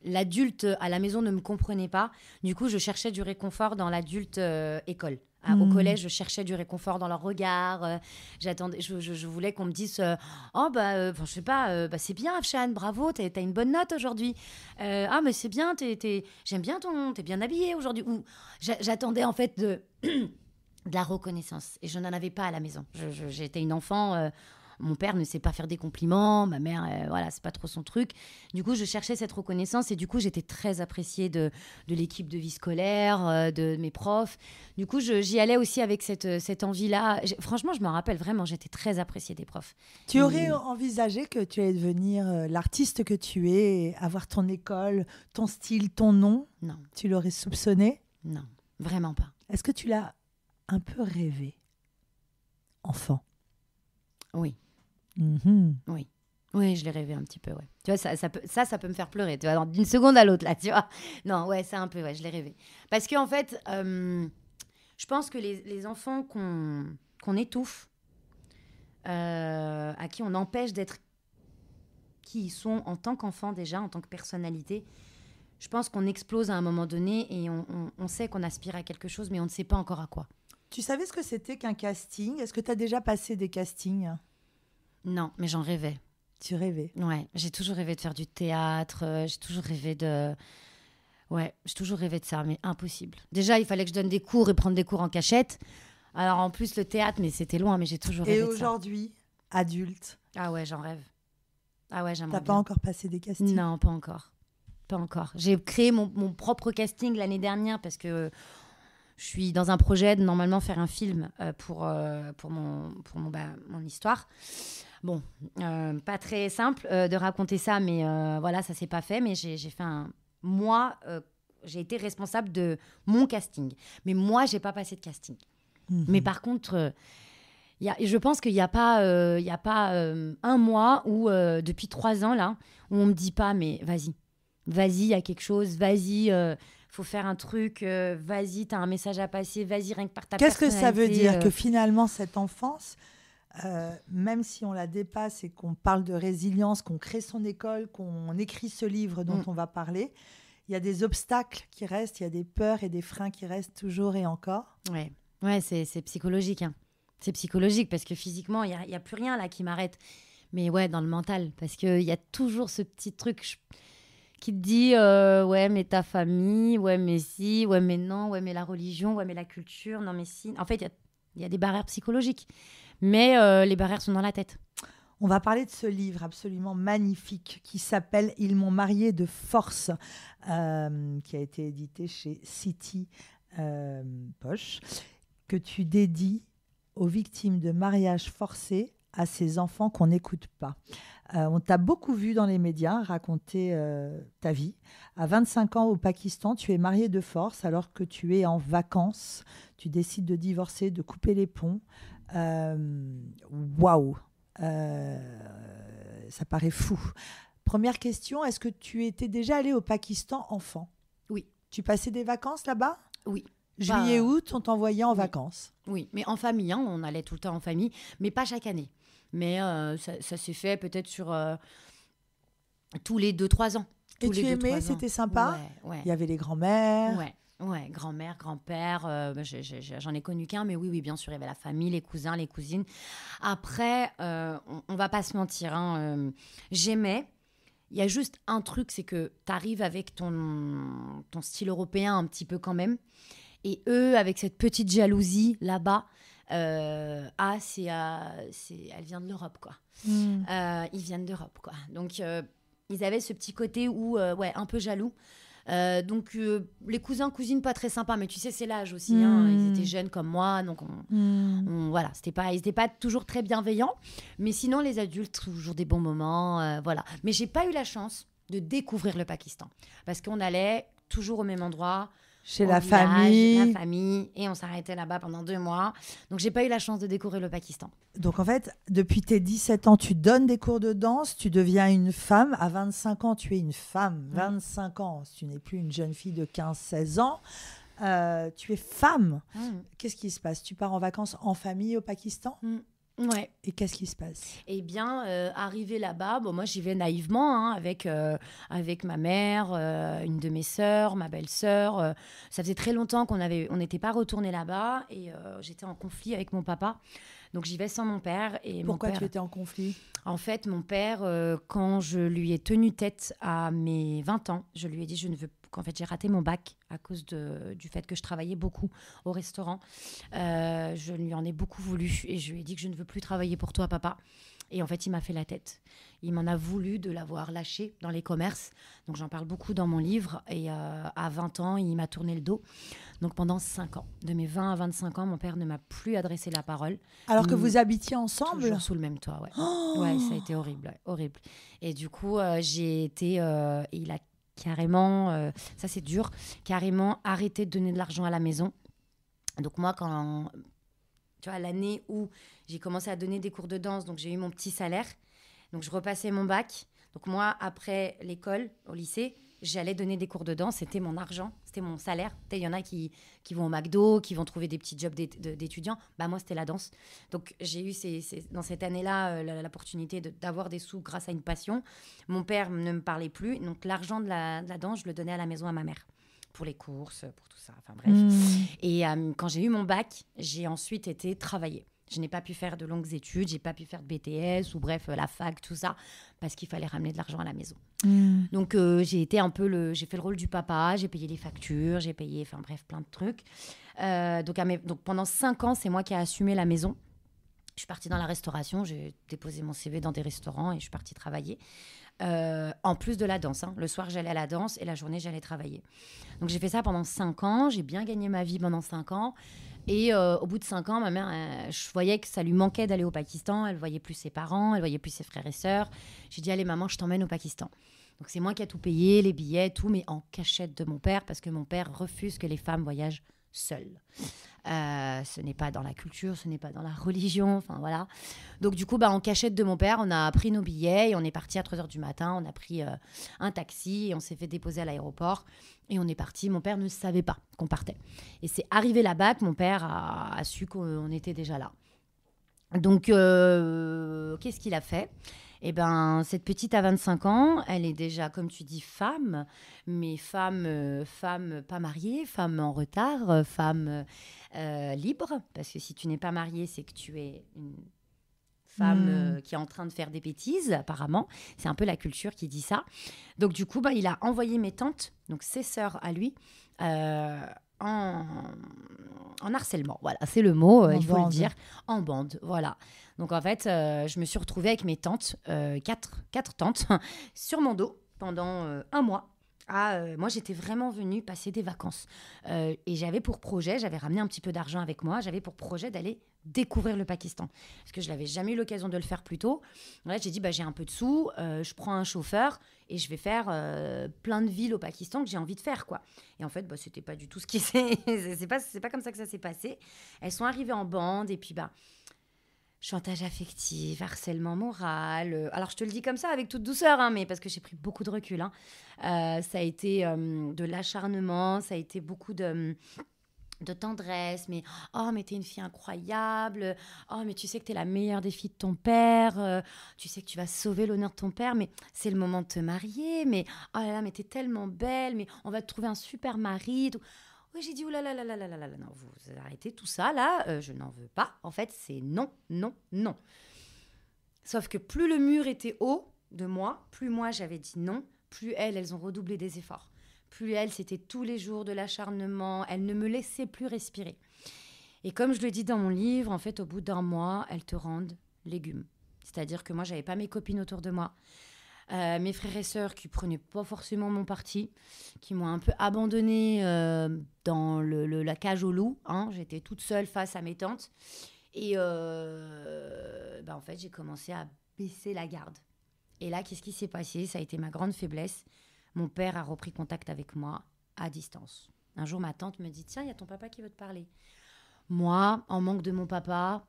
B: l'adulte à la maison ne me comprenait pas. Du coup, je cherchais du réconfort dans l'adulte école. Au collège, je cherchais du réconfort dans leur regard. J'attendais, je voulais qu'on me dise je sais pas, c'est bien, Afshan, bravo, t'as une bonne note aujourd'hui. Mais c'est bien, j'aime bien t'es bien habillée aujourd'hui. Ou j'attendais en fait de la reconnaissance. Et je n'en avais pas à la maison. J'étais une enfant... Mon père ne sait pas faire des compliments, ma mère, voilà, c'est pas trop son truc. Du coup, je cherchais cette reconnaissance et du coup, j'étais très appréciée de l'équipe de vie scolaire, de mes profs. Du coup, j'y allais aussi avec cette envie-là. Franchement, je me rappelle vraiment, j'étais très appréciée des profs.
A: Tu aurais envisagé que tu allais devenir l'artiste que tu es, avoir ton école, ton style, ton nom?
B: Non.
A: Tu l'aurais soupçonné?
B: Non, vraiment pas.
A: Est-ce que tu l'as un peu rêvé, enfant?
B: Oui.
A: Mm-hmm.
B: Oui. Oui, je l'ai rêvé un petit peu, ouais. Tu vois, ça peut me faire pleurer, tu vois, d'une seconde à l'autre, là, tu vois. Non, ouais, c'est un peu, ouais, je l'ai rêvé. Parce qu'en fait, je pense que les enfants qu'on étouffe, à qui on empêche d'être qui ils sont en tant qu'enfants déjà, en tant que personnalité, je pense qu'on explose à un moment donné et on sait qu'on aspire à quelque chose, mais on ne sait pas encore à quoi.
A: Tu savais ce que c'était qu'un casting? Est-ce que tu as déjà passé des castings?
B: Non, mais j'en rêvais.
A: Tu rêvais?
B: Ouais, j'ai toujours rêvé de faire du théâtre, j'ai toujours rêvé de... Ouais, j'ai toujours rêvé de ça, mais impossible. Déjà, il fallait que je donne des cours et prendre des cours en cachette. Alors en plus, le théâtre, mais c'était loin, mais j'ai toujours rêvé de ça.
A: Et aujourd'hui, adulte?
B: Ah ouais, j'en rêve. Ah ouais, j'aimerais
A: T'as
B: bien.
A: pas encore passé des castings?
B: Non, pas encore. Pas encore. J'ai créé mon propre casting l'année dernière parce que je suis dans un projet de normalement faire un film pour mon histoire. Bon, pas très simple de raconter ça, mais voilà, ça s'est pas fait. Mais j'ai fait moi, j'ai été responsable de mon casting. Mais moi, j'ai pas passé de casting.
A: Mm-hmm.
B: Mais par contre... je pense qu'il n'y a pas, un mois où, depuis 3 ans, là, où on ne me dit pas, mais vas-y, il y a quelque chose, vas-y, faut faire un truc, vas-y, tu as un message à passer, vas-y, rien que par ta personnalité.
A: Qu'est-ce que ça veut dire que finalement, cette enfance, même si on la dépasse et qu'on parle de résilience, qu'on crée son école, qu'on écrit ce livre dont on va parler, il y a des obstacles qui restent, il y a des peurs et des freins qui restent toujours et encore?
B: Ouais, c'est psychologique, hein. C'est psychologique parce que physiquement, il y a plus rien là qui m'arrête. Mais ouais, dans le mental, parce qu'il y a toujours ce petit truc qui te dit ouais, mais ta famille, ouais, mais si, ouais, mais non, ouais, mais la religion, ouais, mais la culture, non, mais si. En fait, il y a des barrières psychologiques. Mais les barrières sont dans la tête.
A: On va parler de ce livre absolument magnifique qui s'appelle « Ils m'ont marié de force », qui a été édité chez City Poche, que tu dédies aux victimes de mariages forcés, à ces enfants qu'on n'écoute pas. On t'a beaucoup vu dans les médias raconter ta vie. À 25 ans au Pakistan, tu es mariée de force alors que tu es en vacances. Tu décides de divorcer, de couper les ponts. Waouh, ça paraît fou. Première question, est-ce que tu étais déjà allée au Pakistan enfant?
B: Oui.
A: Tu passais des vacances là-bas?
B: Oui.
A: Juillet, août, on t'envoyait en vacances?
B: Oui, mais en famille, hein, on allait tout le temps en famille, mais pas chaque année. Mais ça s'est fait peut-être sur tous les 2-3 ans.
A: Et tu aimais, c'était sympa?
B: Ouais.
A: Il y avait les grands-mères?
B: Ouais, grand-mère, grand-père, j'en ai connu qu'un, mais oui, bien sûr, il y avait la famille, les cousins, les cousines. Après, on va pas se mentir, hein, j'aimais. Il y a juste un truc, c'est que tu arrives avec ton style européen un petit peu quand même. Et eux, avec cette petite jalousie là-bas, elle vient de l'Europe, quoi. Ils viennent d'Europe, quoi. Donc, ils avaient ce petit côté où, un peu jaloux. Donc, les cousins, cousines, pas très sympas, mais tu sais, c'est l'âge aussi. Hein, ils étaient jeunes comme moi, donc voilà, ils n'étaient pas toujours très bienveillants. Mais sinon, les adultes, toujours des bons moments, voilà. Mais j'ai pas eu la chance de découvrir le Pakistan parce qu'on allait toujours au même endroit.
A: Chez la famille.
B: Et on s'arrêtait là-bas pendant 2 mois. Donc, j'ai pas eu la chance de découvrir le Pakistan.
A: Donc, en fait, depuis tes 17 ans, tu donnes des cours de danse, tu deviens une femme. À 25 ans, tu es une femme. 25 ans, tu n'es plus une jeune fille de 15-16 ans. Tu es femme. Qu'est-ce qui se passe? Tu pars en vacances en famille au Pakistan?
B: Ouais.
A: Et qu'est-ce qui se passe?
B: Eh bien, arrivé là-bas, moi j'y vais naïvement, hein, avec ma mère, une de mes sœurs, ma belle-sœur. Ça faisait très longtemps qu'on n'était pas retourné là-bas et j'étais en conflit avec mon papa. Donc j'y vais sans mon père. Et
A: pourquoi tu étais en conflit?
B: En fait, mon père, quand je lui ai tenu tête à mes 20 ans, je lui ai dit je ne veux qu'en fait, j'ai raté mon bac à cause du fait que je travaillais beaucoup au restaurant. Je lui en ai beaucoup voulu et je lui ai dit que je ne veux plus travailler pour toi, papa. Et en fait, il m'a fait la tête. Il m'en a voulu de l'avoir lâché dans les commerces. Donc, j'en parle beaucoup dans mon livre. Et à 20 ans, il m'a tourné le dos. Donc, pendant 5 ans, de mes 20 à 25 ans, mon père ne m'a plus adressé la parole.
A: Alors que vous habitiez ensemble?
B: Toujours sous le même toit, ouais.
A: Oh,
B: ouais, ça a été horrible, ouais, horrible. Et du coup, j'ai été... il a carrément, ça c'est dur, carrément arrêté de donner de l'argent à la maison. Donc moi, quand... Tu vois, l'année où j'ai commencé à donner des cours de danse, donc j'ai eu mon petit salaire. Donc je repassais mon bac. Donc moi, après l'école, au lycée, j'allais donner des cours de danse. C'était mon argent, c'était mon salaire. Il y en a qui vont au McDo, qui vont trouver des petits jobs d'étudiants. Bah, moi, c'était la danse. Donc j'ai eu dans cette année-là l'opportunité d'avoir des sous grâce à une passion. Mon père ne me parlait plus. Donc l'argent de la danse, je le donnais à la maison à ma mère. Pour les courses, pour tout ça, enfin bref. Et quand j'ai eu mon bac, j'ai ensuite été travailler. Je n'ai pas pu faire de longues études, j'ai pas pu faire de BTS ou bref, la fac, tout ça, parce qu'il fallait ramener de l'argent à la maison. Donc j'ai été j'ai fait le rôle du papa, j'ai payé les factures, j'ai payé, enfin bref, plein de trucs. Donc pendant 5 ans, c'est moi qui ai assumé la maison. Je suis partie dans la restauration, j'ai déposé mon CV dans des restaurants et je suis partie travailler. En plus de la danse. Le soir, j'allais à la danse et la journée, j'allais travailler. Donc, j'ai fait ça pendant 5 ans. J'ai bien gagné ma vie pendant 5 ans. Et au bout de 5 ans, ma mère, je voyais que ça lui manquait d'aller au Pakistan. Elle voyait plus ses parents, elle voyait plus ses frères et sœurs. J'ai dit, allez, maman, je t'emmène au Pakistan. Donc, c'est moi qui ai tout payé, les billets, tout, mais en cachette de mon père, parce que mon père refuse que les femmes voyagent seules. Ce n'est pas dans la culture, ce n'est pas dans la religion, enfin voilà. Donc du coup, en cachette de mon père, on a pris nos billets et on est parti à 3h du matin, on a pris un taxi et on s'est fait déposer à l'aéroport et on est parti. Mon père ne savait pas qu'on partait. Et c'est arrivé là-bas que mon père a su qu'on était déjà là. Donc, qu'est-ce qu'il a fait ? Eh ben, cette petite à 25 ans, elle est déjà, comme tu dis, femme, mais femme pas mariée, femme en retard, femme libre. Parce que si tu n'es pas mariée, c'est que tu es une femme qui est en train de faire des bêtises, apparemment. C'est un peu la culture qui dit ça. Donc, du coup, il a envoyé mes tantes, donc ses sœurs à lui, en harcèlement, voilà, c'est le mot, il faut le dire, en bande, voilà. Donc en fait, je me suis retrouvée avec mes tantes, quatre tantes, sur mon dos pendant 1 mois. Moi, j'étais vraiment venue passer des vacances. Et j'avais ramené un petit peu d'argent avec moi, j'avais pour projet d'aller découvrir le Pakistan. Parce que je n'avais jamais eu l'occasion de le faire plus tôt. Là, j'ai dit, j'ai un peu de sous, je prends un chauffeur et je vais faire plein de villes au Pakistan que j'ai envie de faire, quoi. Et en fait, c'était pas du tout ce qui c'est pas comme ça que ça s'est passé. Elles sont arrivées en bande et puis, chantage affectif, harcèlement moral. Alors, je te le dis comme ça, avec toute douceur, mais parce que j'ai pris beaucoup de recul. Ça a été de l'acharnement, ça a été beaucoup de tendresse, mais « Oh, mais t'es une fille incroyable. Oh, mais tu sais que t'es la meilleure des filles de ton père. Tu sais que tu vas sauver l'honneur de ton père. Mais c'est le moment de te marier. Mais oh là là, mais t'es tellement belle. Mais on va te trouver un super mari. » Oui, j'ai dit « Oh là là là là là là là. Non, vous arrêtez tout ça, là. Je n'en veux pas. En fait, c'est non, non, non. » Sauf que plus le mur était haut de moi, plus moi, j'avais dit non, plus elles ont redoublé des efforts. Plus elles, c'était tous les jours de l'acharnement. Elles ne me laissaient plus respirer. Et comme je le dis dans mon livre, en fait, au bout d'1 mois, elles te rendent légumes. C'est-à-dire que moi, j'avais pas mes copines autour de moi. Mes frères et sœurs qui prenaient pas forcément mon parti, qui m'ont un peu abandonnée dans la cage aux loups. J'étais toute seule face à mes tantes. Et en fait, j'ai commencé à baisser la garde. Et là, qu'est-ce qui s'est passé ? Ça a été ma grande faiblesse. Mon père a repris contact avec moi à distance. Un jour, ma tante me dit « Tiens, il y a ton papa qui veut te parler. » Moi, en manque de mon papa,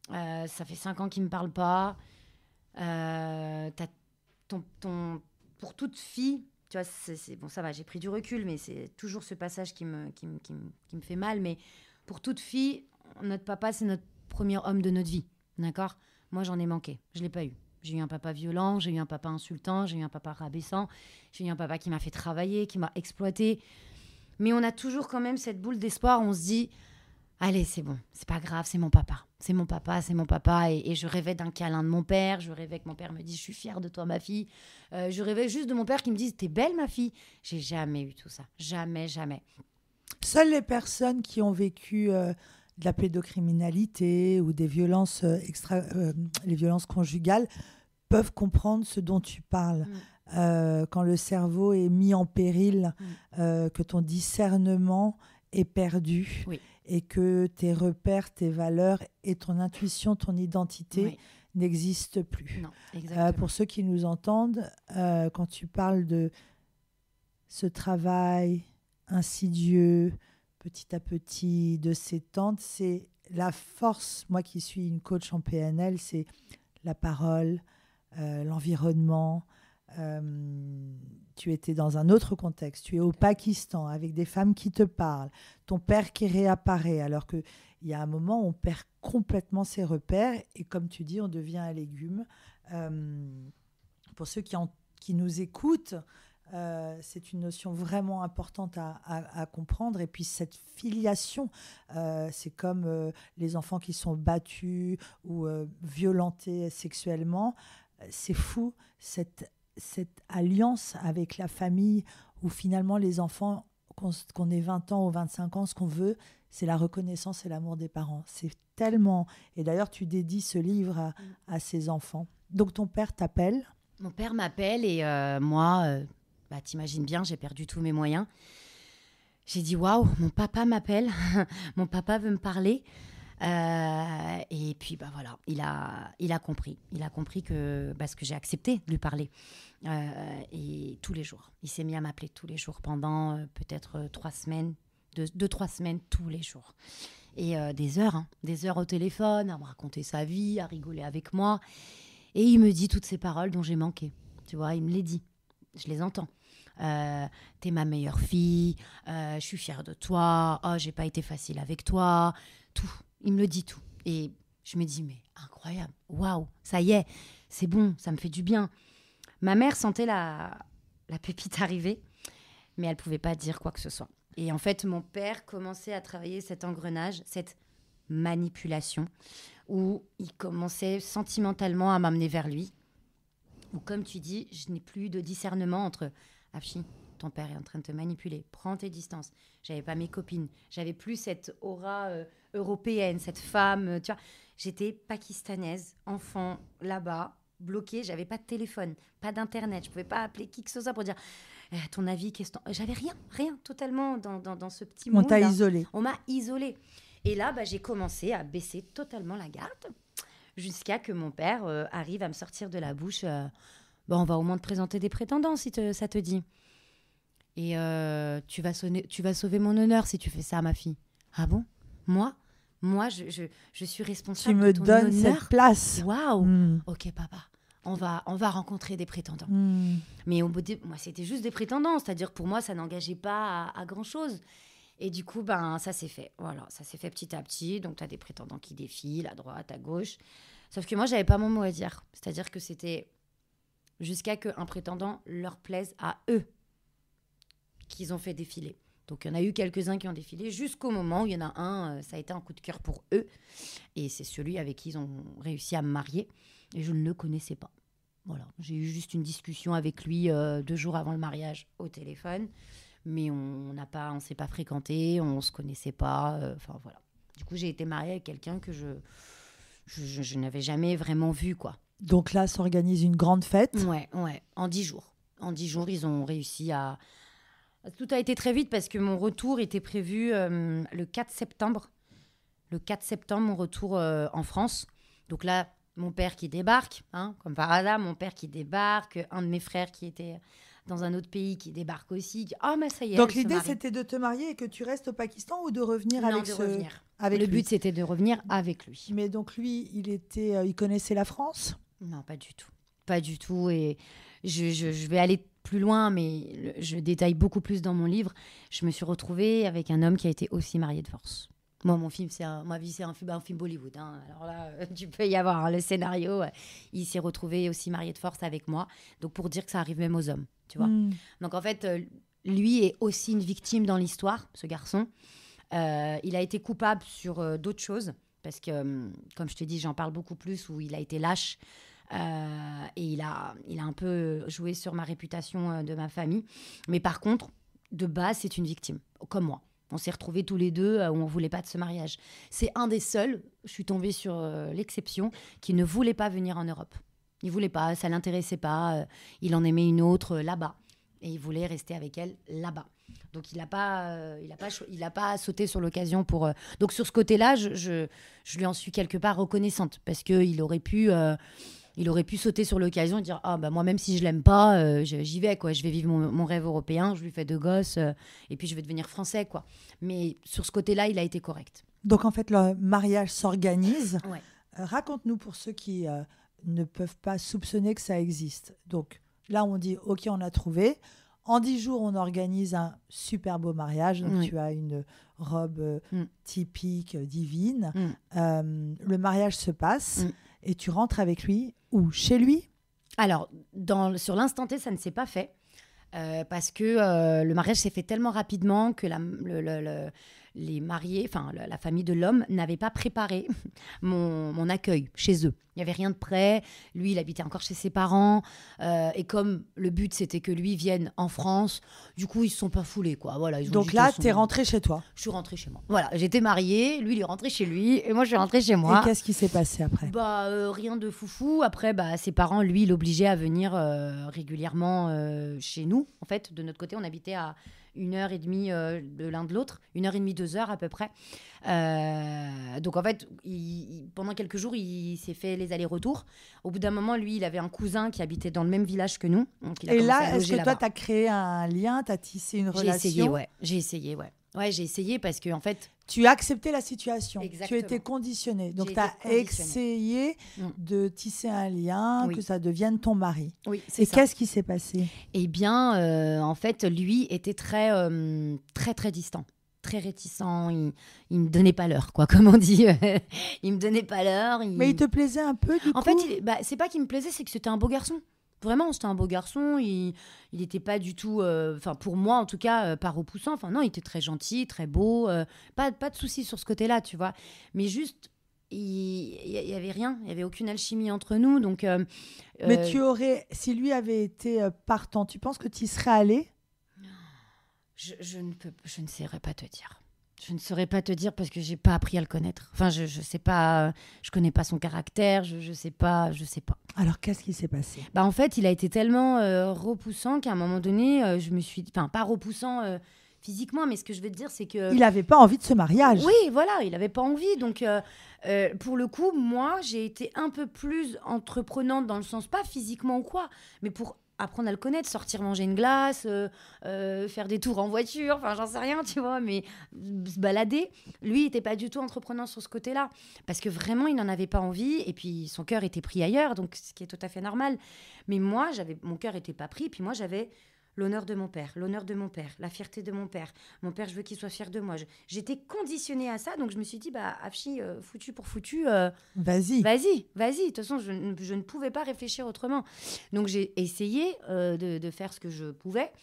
B: ça fait 5 ans qu'il ne me parle pas. T'as pour toute fille, tu vois, bon, ça va, j'ai pris du recul, mais c'est toujours ce passage qui me fait mal. Mais pour toute fille, notre papa, c'est notre premier homme de notre vie. D'accord ? Moi, j'en ai manqué. Je ne l'ai pas eu. J'ai eu un papa violent, j'ai eu un papa insultant, j'ai eu un papa rabaissant, j'ai eu un papa qui m'a fait travailler, qui m'a exploité. Mais on a toujours quand même cette boule d'espoir. On se dit, allez, c'est bon, c'est pas grave, c'est mon papa. C'est mon papa, c'est mon papa. Et je rêvais d'un câlin de mon père. Je rêvais que mon père me dise, je suis fière de toi, ma fille. Je rêvais juste de mon père qui me dise, t'es belle, ma fille. J'ai jamais eu tout ça. Jamais, jamais.
C: Seules les personnes qui ont vécu de la pédocriminalité ou des violences les violences conjugales peuvent comprendre ce dont tu parles. Quand le cerveau est mis en péril, que ton discernement est perdu,
B: Oui.
C: et que tes repères, tes valeurs et ton intuition, ton identité
B: Oui.
C: n'existent plus.
B: Non, exactement.
C: Pour ceux qui nous entendent, quand tu parles de ce travail insidieux, petit à petit, de s'étendre, c'est la force. Moi qui suis une coach en PNL, c'est la parole, l'environnement. Tu étais dans un autre contexte, tu es au Pakistan avec des femmes qui te parlent, ton père qui réapparaît, alors qu'il y a un moment où on perd complètement ses repères et comme tu dis, on devient un légume. Pour ceux qui nous écoutent, c'est une notion vraiment importante à comprendre. Et puis cette filiation, c'est comme les enfants qui sont battus ou violentés sexuellement. C'est fou, cette alliance avec la famille où finalement les enfants, qu'on ait 20 ans ou 25 ans, ce qu'on veut, c'est la reconnaissance et l'amour des parents. C'est tellement... Et d'ailleurs, tu dédies ce livre à ces enfants. Donc ton père t'appelle.
B: Mon père m'appelle et moi, t'imagines bien, j'ai perdu tous mes moyens. J'ai dit, waouh, mon papa m'appelle, mon papa veut me parler. Et puis voilà, il a compris. Il a compris que parce que j'ai accepté de lui parler. Et tous les jours, il s'est mis à m'appeler tous les jours pendant peut-être 3 semaines, 2-3 semaines tous les jours. Et des heures au téléphone, à me raconter sa vie, à rigoler avec moi. Et il me dit toutes ces paroles dont j'ai manqué. Tu vois, il me les dit. Je les entends. T'es ma meilleure fille, je suis fière de toi, oh, j'ai pas été facile avec toi, tout. Il me le dit tout. Et je me dis, mais incroyable, waouh, ça y est, c'est bon, ça me fait du bien. Ma mère sentait la pépite arriver, mais elle pouvait pas dire quoi que ce soit. Et en fait, mon père commençait à travailler cet engrenage, cette manipulation, où il commençait sentimentalement à m'amener vers lui. Où, comme tu dis, je n'ai plus de discernement entre Afshin, ton père est en train de te manipuler, prends tes distances. J'avais pas mes copines, j'avais plus cette aura européenne, cette femme, tu vois. J'étais pakistanaise, enfant, là-bas, bloquée, j'avais pas de téléphone, pas d'internet, je pouvais pas appeler qui que ce soit pour dire ton avis, j'avais rien, totalement dans ce petit monde.
C: On t'a isolée.
B: On m'a isolée. Et là, j'ai commencé à baisser totalement la garde jusqu'à que mon père arrive à me sortir de la bouche on va au moins te présenter des prétendants si ça te dit. Et tu vas sauver mon honneur si tu fais ça, ma fille. Ah bon ? Moi, je suis responsable de ton honneur.
C: Tu me donnes cette place.
B: Waouh. Ok, papa. On va rencontrer des prétendants. Mais au bout moi, c'était juste des prétendants. C'est-à-dire que pour moi, ça n'engageait pas à grand-chose. Et du coup, ça s'est fait. Voilà, ça s'est fait petit à petit. Donc, tu as des prétendants qui défilent à droite, à gauche. Sauf que moi, j'avais pas mon mot à dire. C'est-à-dire que c'était jusqu'à qu'un prétendant leur plaise à eux qu'ils ont fait défiler. Donc, il y en a eu quelques-uns qui ont défilé jusqu'au moment où il y en a un, ça a été un coup de cœur pour eux. Et c'est celui avec qui ils ont réussi à me marier. Et je ne le connaissais pas. Voilà, j'ai eu juste une discussion avec lui 2 jours avant le mariage au téléphone. Mais on ne s'est pas fréquenté, on ne se connaissait pas. Enfin, voilà. Du coup, j'ai été mariée avec quelqu'un que je n'avais jamais vraiment vu, quoi.
C: Donc là, s'organise une grande fête.
B: Ouais, en 10 jours. En 10 jours, ils ont réussi à... Tout a été très vite parce que mon retour était prévu le 4 septembre. Le 4 septembre, mon retour en France. Donc là, mon père qui débarque, comme par hasard, mon père qui débarque, un de mes frères qui était dans un autre pays qui débarque aussi. Mais ça y est.
C: Donc l'idée, c'était de te marier et que tu restes au Pakistan ou de revenir
B: revenir.
C: Avec
B: le
C: lui.
B: but, c'était de revenir avec lui.
C: Mais donc lui, il connaissait la France ?
B: Non, pas du tout. Pas du tout. Et je vais aller plus loin, mais je détaille beaucoup plus dans mon livre. Je me suis retrouvée avec un homme qui a été aussi marié de force. Moi, ma vie, c'est un film Bollywood. Alors là, tu peux y avoir le scénario. Il s'est retrouvé aussi marié de force avec moi. Donc, pour dire que ça arrive même aux hommes, tu vois. Donc, en fait, lui est aussi une victime dans l'histoire, ce garçon. Il a été coupable sur d'autres choses, parce que, comme je te dis, j'en parle beaucoup plus, où il a été lâche. Et il a un peu joué sur ma réputation de ma famille. Mais par contre, de base, c'est une victime, comme moi. On s'est retrouvés tous les deux où on ne voulait pas de ce mariage. C'est un des seuls, je suis tombée sur l'exception, qui ne voulait pas venir en Europe. Il ne voulait pas, ça ne l'intéressait pas. Il en aimait une autre là-bas. Et il voulait rester avec elle là-bas. Donc, il n'a pas sauté sur l'occasion pour... Donc, sur ce côté-là, je lui en suis quelque part reconnaissante. Parce qu'il aurait pu... Il aurait pu sauter sur l'occasion et dire moi, même si je l'aime pas, j'y vais, quoi. Je vais vivre mon rêve européen, je lui fais 2 gosses et puis je vais devenir français, quoi. Mais sur ce côté-là, il a été correct.
C: Donc en fait, le mariage s'organise.
B: Ouais.
C: Raconte-nous pour ceux qui ne peuvent pas soupçonner que ça existe. Donc là, on dit OK, on a trouvé. En 10 jours, on organise un super beau mariage. Donc tu as une robe typique, divine. Le mariage se passe et tu rentres avec lui. Où? Chez lui?
B: Alors, sur l'instant T, ça ne s'est pas fait parce que le mariage s'est fait tellement rapidement que les mariés, enfin la famille de l'homme, n'avait pas préparé mon accueil chez eux. Il n'y avait rien de prêt. Lui, il habitait encore chez ses parents. Et comme le but, c'était que lui vienne en France, du coup, ils ne se sont pas foulés, quoi. Voilà,
C: donc là, tu es rentrée chez toi?
B: Je suis rentrée chez moi. Voilà, j'étais mariée, lui, il est rentré chez lui, et moi, je suis rentrée chez moi.
C: Et qu'est-ce qui s'est passé après?
B: Rien de foufou. Après, ses parents, lui, l'obligeaient à venir régulièrement chez nous. En fait, de notre côté, on habitait à 1h30 de l'un de l'autre, 1h30, 2h à peu près. Donc en fait, pendant quelques jours, il s'est fait les allers-retours. Au bout d'un moment, lui, il avait un cousin qui habitait dans le même village que nous. Donc il a
C: et
B: commencé
C: là,
B: à loger
C: est-ce que
B: là-bas.
C: toi, tu as créé un lien, tu as tissé une relation?
B: J'ai essayé. Ouais, j'ai essayé parce que en fait...
C: Tu as accepté la situation.
B: Exactement.
C: Tu étais conditionnée. Donc,
B: J'ai
C: tu as
B: été
C: essayé de tisser un lien, que ça devienne ton mari.
B: Oui, c'est
C: et
B: ça.
C: Qu'est-ce qui s'est passé?
B: Eh bien, en fait, lui était très, très distant. Très réticent, il me donnait pas l'heure, quoi, comme on dit. Il me donnait pas l'heure.
C: Mais il te plaisait un peu, du coup?
B: En fait, c'est pas qu'il me plaisait, c'est que c'était un beau garçon. Vraiment, c'était un beau garçon. Il n'était pas du tout, pour moi en tout cas, pas repoussant. Enfin non, il était très gentil, très beau. Pas de soucis sur ce côté-là, tu vois. Mais juste, il y avait rien, il y avait aucune alchimie entre nous. Donc.
C: Mais si lui avait été partant, tu penses que tu y serais allée?
B: Je ne saurais pas te dire. Je ne saurais pas te dire parce que j'ai pas appris à le connaître. Enfin, je sais pas, je connais pas son caractère, je sais pas.
C: Alors, qu'est-ce qui s'est passé?
B: En fait, il a été tellement repoussant qu'à un moment donné, je me suis... Enfin, pas repoussant physiquement, mais ce que je veux te dire, c'est que...
C: Il avait pas envie de ce mariage.
B: Oui, voilà, il avait pas envie. Donc, pour le coup, moi, j'ai été un peu plus entreprenante dans le sens, pas physiquement ou quoi, mais pour apprendre à le connaître, sortir manger une glace, faire des tours en voiture, enfin j'en sais rien, tu vois, mais se balader. Lui, il n'était pas du tout entreprenant sur ce côté-là, parce que vraiment, il n'en avait pas envie, et puis son cœur était pris ailleurs, donc ce qui est tout à fait normal. Mais moi, mon cœur n'était pas pris, puis moi, j'avais l'honneur de mon père, la fierté de mon père. Mon père, je veux qu'il soit fier de moi. J'étais conditionnée à ça, donc je me suis dit, Afshi, foutu pour foutu...
C: Vas-y.
B: De toute façon, je ne pouvais pas réfléchir autrement. Donc, j'ai essayé de faire ce que je pouvais.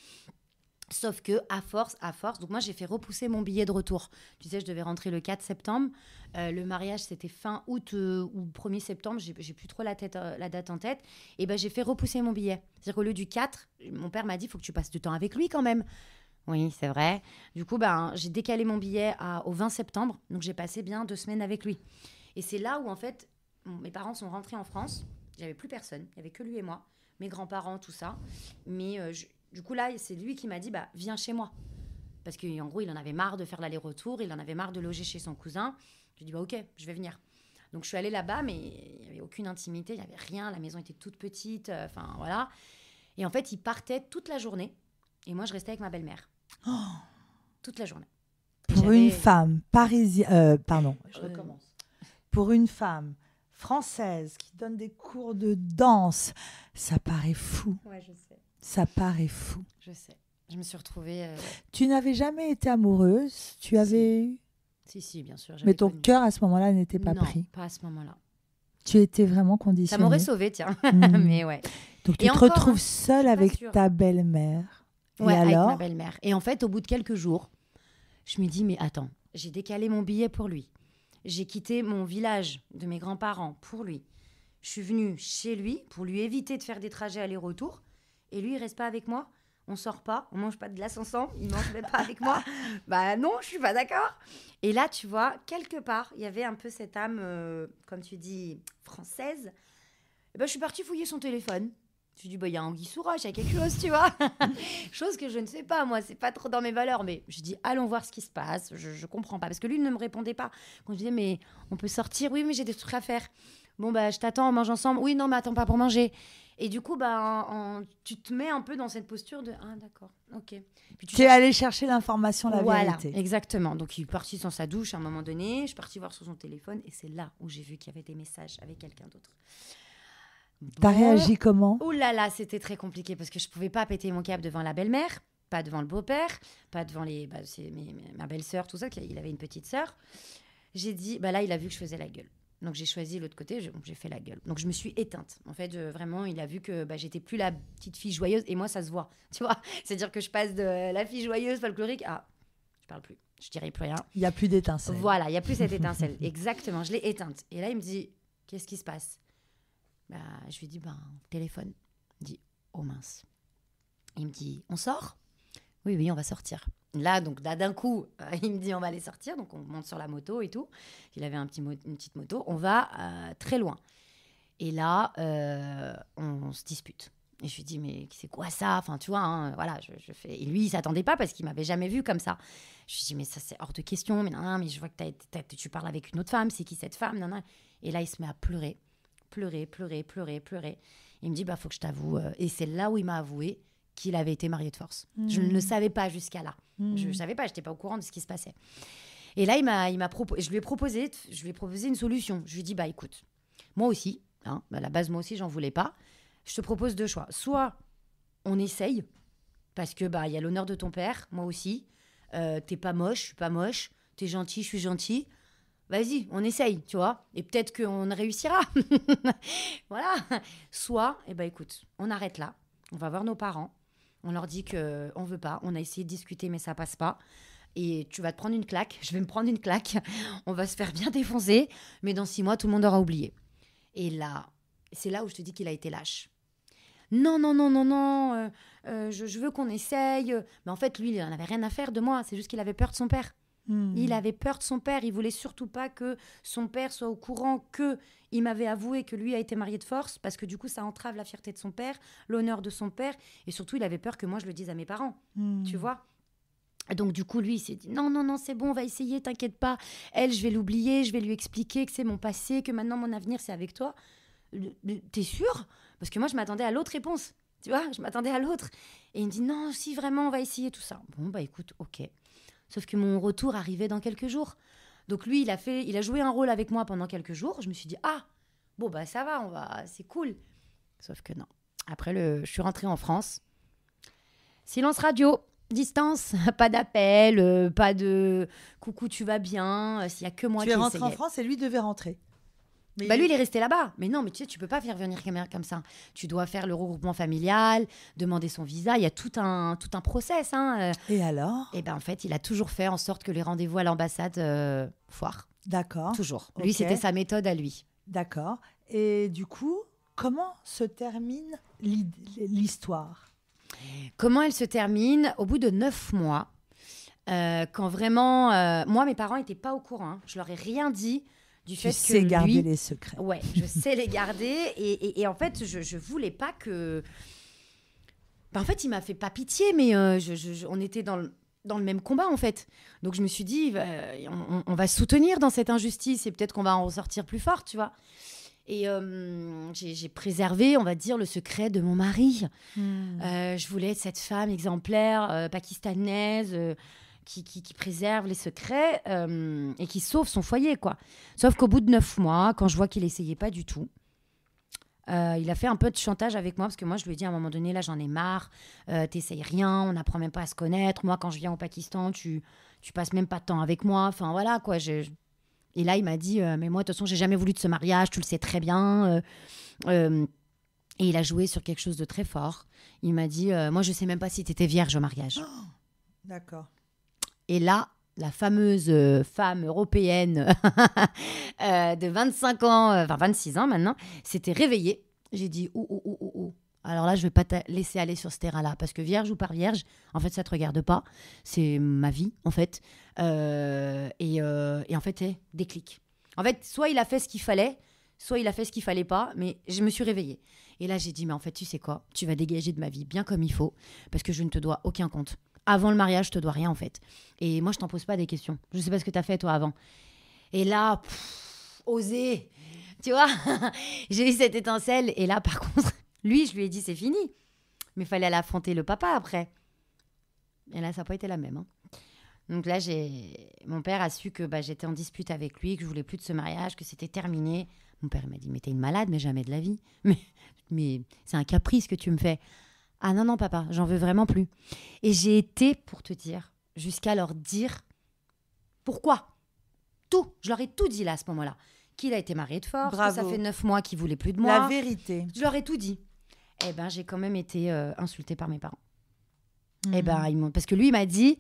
B: Sauf que à force, donc moi j'ai fait repousser mon billet de retour. Tu sais, je devais rentrer le 4 septembre. Le mariage c'était fin août ou 1er septembre, j'ai plus trop la date en tête. Et j'ai fait repousser mon billet. C'est-à-dire qu'au lieu du 4, mon père m'a dit, il faut que tu passes du temps avec lui quand même. Oui, c'est vrai. Du coup, j'ai décalé mon billet au 20 septembre. Donc j'ai passé bien 2 semaines avec lui. Et c'est là où en fait, mes parents sont rentrés en France. J'avais plus personne, il n'y avait que lui et moi. Mes grands-parents, tout ça. Mais... du coup, là, c'est lui qui m'a dit, viens chez moi. Parce qu'en gros, il en avait marre de faire l'aller-retour, il en avait marre de loger chez son cousin. Je lui ai dit, ok, je vais venir. Donc, je suis allée là-bas, mais il n'y avait aucune intimité, il n'y avait rien, la maison était toute petite, voilà. Et en fait, il partait toute la journée, et moi, je restais avec ma belle-mère. Toute la journée.
C: Pour une femme parisienne...
B: Je recommence.
C: Pour une femme française qui donne des cours de danse, ça paraît fou.
B: Ouais, je sais.
C: Ça paraît fou.
B: Je sais. Je me suis retrouvée...
C: Tu n'avais jamais été amoureuse? Tu avais...
B: Si, bien sûr.
C: Mais ton cœur, à ce moment-là, n'était pas pris?
B: Non, pas à ce moment-là.
C: Tu étais vraiment conditionnée?
B: Ça m'aurait sauvée, tiens. Mais ouais.
C: Donc, tu te retrouves seule avec ta belle-mère.
B: Ouais,
C: et alors?
B: avec ma belle-mère. Et en fait, au bout de quelques jours, je me dis, mais attends, j'ai décalé mon billet pour lui. J'ai quitté mon village de mes grands-parents pour lui. Je suis venue chez lui pour lui éviter de faire des trajets aller-retour. Et lui, il reste pas avec moi. On sort pas, on mange pas de glace ensemble. Il mange même pas avec moi. Bah non, je suis pas d'accord. Et là, tu vois, quelque part, il y avait un peu cette âme, comme tu dis, française. Et ben, je suis partie fouiller son téléphone. Je me dis, il y a anguille sous roche, il y a quelque chose, tu vois. Chose que je ne sais pas, moi, c'est pas trop dans mes valeurs. Mais je dis, allons voir ce qui se passe. Je comprends pas. Parce que lui ne me répondait pas. Quand je disais, mais on peut sortir? Oui, mais j'ai des trucs à faire. Bon, bah, je t'attends, on mange ensemble. Oui, non, mais attends pas pour manger. Et du coup, tu te mets un peu dans cette posture de, ah, d'accord, ok. Puis
C: tu es allé chercher l'information, la vérité.
B: Voilà, exactement. Donc, il est parti dans sa douche à un moment donné. Je suis partie voir sur son téléphone. Et c'est là où j'ai vu qu'il y avait des messages avec quelqu'un d'autre.
C: T'as réagi comment?
B: Oh là là, c'était très compliqué parce que je pouvais pas péter mon câble devant la belle-mère, pas devant le beau-père, pas devant ma belle-sœur, tout ça. Il avait une petite sœur. J'ai dit, là, il a vu que je faisais la gueule. Donc, j'ai choisi l'autre côté, j'ai fait la gueule. Donc, je me suis éteinte. En fait, vraiment, il a vu que j'étais plus la petite fille joyeuse. Et moi, ça se voit, tu vois. C'est-à-dire que je passe de la fille joyeuse, folklorique, à je parle plus, je dirai plus rien.
C: Il n'y a plus d'étincelle.
B: Voilà, il n'y a plus cette étincelle. Exactement, je l'ai éteinte. Et là, il me dit, qu'est-ce qui se passe? Je lui dis, téléphone. Il me dit, oh mince. Il me dit, on sort? Oui, on va sortir. Là, donc, d'un coup, il me dit, on va aller sortir. Donc, on monte sur la moto et tout. Il avait une petite moto. On va très loin. Et là, on se dispute. Et je lui dis, mais c'est quoi ça? Enfin, tu vois, hein, voilà, je fais... Et lui, il ne s'attendait pas parce qu'il ne m'avait jamais vue comme ça. Je lui dis, mais ça, c'est hors de question. Mais non, mais je vois que tu parles avec une autre femme. C'est qui cette femme? Non. Et là, il se met à pleurer. Pleurer. Il me dit, faut que je t'avoue. Et c'est là où il m'a avoué qu'il avait été marié de force. Je ne le savais pas jusqu'à là. Je ne savais pas, je n'étais pas au courant de ce qui se passait. Et là, je lui ai proposé une solution. Je lui ai dit, écoute, moi aussi, à la base, moi aussi, j'en voulais pas. Je te propose 2 choix. Soit on essaye, parce que y a l'honneur de ton père, moi aussi. T'es pas moche, je suis pas moche. T'es gentil, je suis gentil. Vas-y, on essaye, tu vois. Et peut-être qu'on réussira. Voilà. Soit, écoute, on arrête là. On va voir nos parents. On leur dit qu'on veut pas. On a essayé de discuter, mais ça passe pas. Et tu vas te prendre une claque. Je vais me prendre une claque. On va se faire bien défoncer. Mais dans 6 mois, tout le monde aura oublié. Et là, c'est là où je te dis qu'il a été lâche. Non. Je veux qu'on essaye. Mais en fait, lui, il n'en avait rien à faire de moi. C'est juste qu'il avait peur de son père. Il avait peur de son père. Il voulait surtout pas que son père soit au courant qu'il m'avait avoué que lui a été marié de force, parce que du coup, ça entrave la fierté de son père, l'honneur de son père. Et surtout, il avait peur que moi, je le dise à mes parents. Tu vois? Donc, du coup, lui, il s'est dit, non, c'est bon, on va essayer, t'inquiète pas. Elle, je vais l'oublier, je vais lui expliquer que c'est mon passé, que maintenant, mon avenir, c'est avec toi. T'es sûre? Parce que moi, je m'attendais à l'autre réponse. Tu vois? Je m'attendais à l'autre. Et il me dit, non, si, vraiment, on va essayer tout ça. Bon, écoute, ok. Sauf que mon retour arrivait dans quelques jours. Donc lui, il a joué un rôle avec moi pendant quelques jours. Je me suis dit, ça va, c'est cool. Sauf que non. Après, je suis rentrée en France. Silence radio, distance, pas d'appel, pas de coucou, tu vas bien. S'il y a que moi qui essayais.
C: Tu es rentrée en France et lui devait rentrer.
B: Mais lui, il est resté là-bas. Mais non, mais tu sais, tu peux pas faire venir quelqu'un comme ça. Tu dois faire le regroupement familial, demander son visa. Il y a tout un process.
C: Et alors?
B: Et en fait, il a toujours fait en sorte que les rendez-vous à l'ambassade foirent.
C: D'accord.
B: Toujours.
C: Okay.
B: Lui, c'était sa méthode à lui.
C: D'accord. Et du coup, comment se termine l'histoire?
B: Comment elle se termine? Au bout de 9 mois, quand vraiment... moi, mes parents n'étaient pas au courant. Je leur ai rien dit. Du fait que
C: tu sais garder les secrets.
B: Ouais, je sais les garder. Et en fait, je voulais pas que... en fait, il m'a fait pas pitié, mais on était dans le même combat, en fait. Donc, je me suis dit, on va se soutenir dans cette injustice et peut-être qu'on va en ressortir plus fort, tu vois. Et j'ai préservé, on va dire, le secret de mon mari. Je voulais être cette femme exemplaire, pakistanaise... Qui préserve les secrets et qui sauve son foyer, quoi. Sauf qu'au bout de 9 mois, quand je vois qu'il essayait pas du tout, il a fait un peu de chantage avec moi, parce que moi, je lui ai dit à un moment donné, là, j'en ai marre, t'essayes rien, on n'apprend même pas à se connaître. Moi, quand je viens au Pakistan, tu passes même pas de temps avec moi. Enfin, voilà, quoi. Et là, il m'a dit, mais moi, de toute façon, j'ai jamais voulu de ce mariage, tu le sais très bien. Et il a joué sur quelque chose de très fort. Il m'a dit, moi, je sais même pas si t'étais vierge au mariage.
C: Oh, d'accord.
B: Et là, la fameuse femme européenne de 25 ans, enfin 26 ans maintenant, s'était réveillée. J'ai dit, oh. Alors là, je ne vais pas te laisser aller sur ce terrain-là, parce que vierge ou par vierge, en fait, ça ne te regarde pas. C'est ma vie, en fait. Et en fait, déclic. En fait, soit il a fait ce qu'il fallait, soit il a fait ce qu'il fallait pas, mais je me suis réveillée. Et là, j'ai dit, mais en fait, tu sais quoi ? Tu vas dégager de ma vie bien comme il faut, parce que je ne te dois aucun compte. Avant le mariage, je te dois rien, en fait. Et moi, je t'en pose pas des questions. Je sais pas ce que tu as fait, toi, avant. Et là, oser, tu vois. J'ai eu cette étincelle. Et là, par contre, lui, je lui ai dit, c'est fini. Mais il fallait aller affronter le papa après. Et là, ça n'a pas été la même. Hein. Donc là, mon père a su que j'étais en dispute avec lui, que je voulais plus de ce mariage, que c'était terminé. Mon père m'a dit, mais t'es une malade, mais jamais de la vie. Mais c'est un caprice que tu me fais. Ah non, papa, j'en veux vraiment plus. Et j'ai été, pour te dire, jusqu'à leur dire pourquoi. Tout. Je leur ai tout dit là, à ce moment-là. Qu'il a été marié de force,
C: Bravo.
B: que ça fait 9 mois qu'il voulait plus de moi.
C: La vérité.
B: Je leur ai tout dit. Eh ben, j'ai quand même été insultée par mes parents. Eh ben, parce que lui, il m'a dit,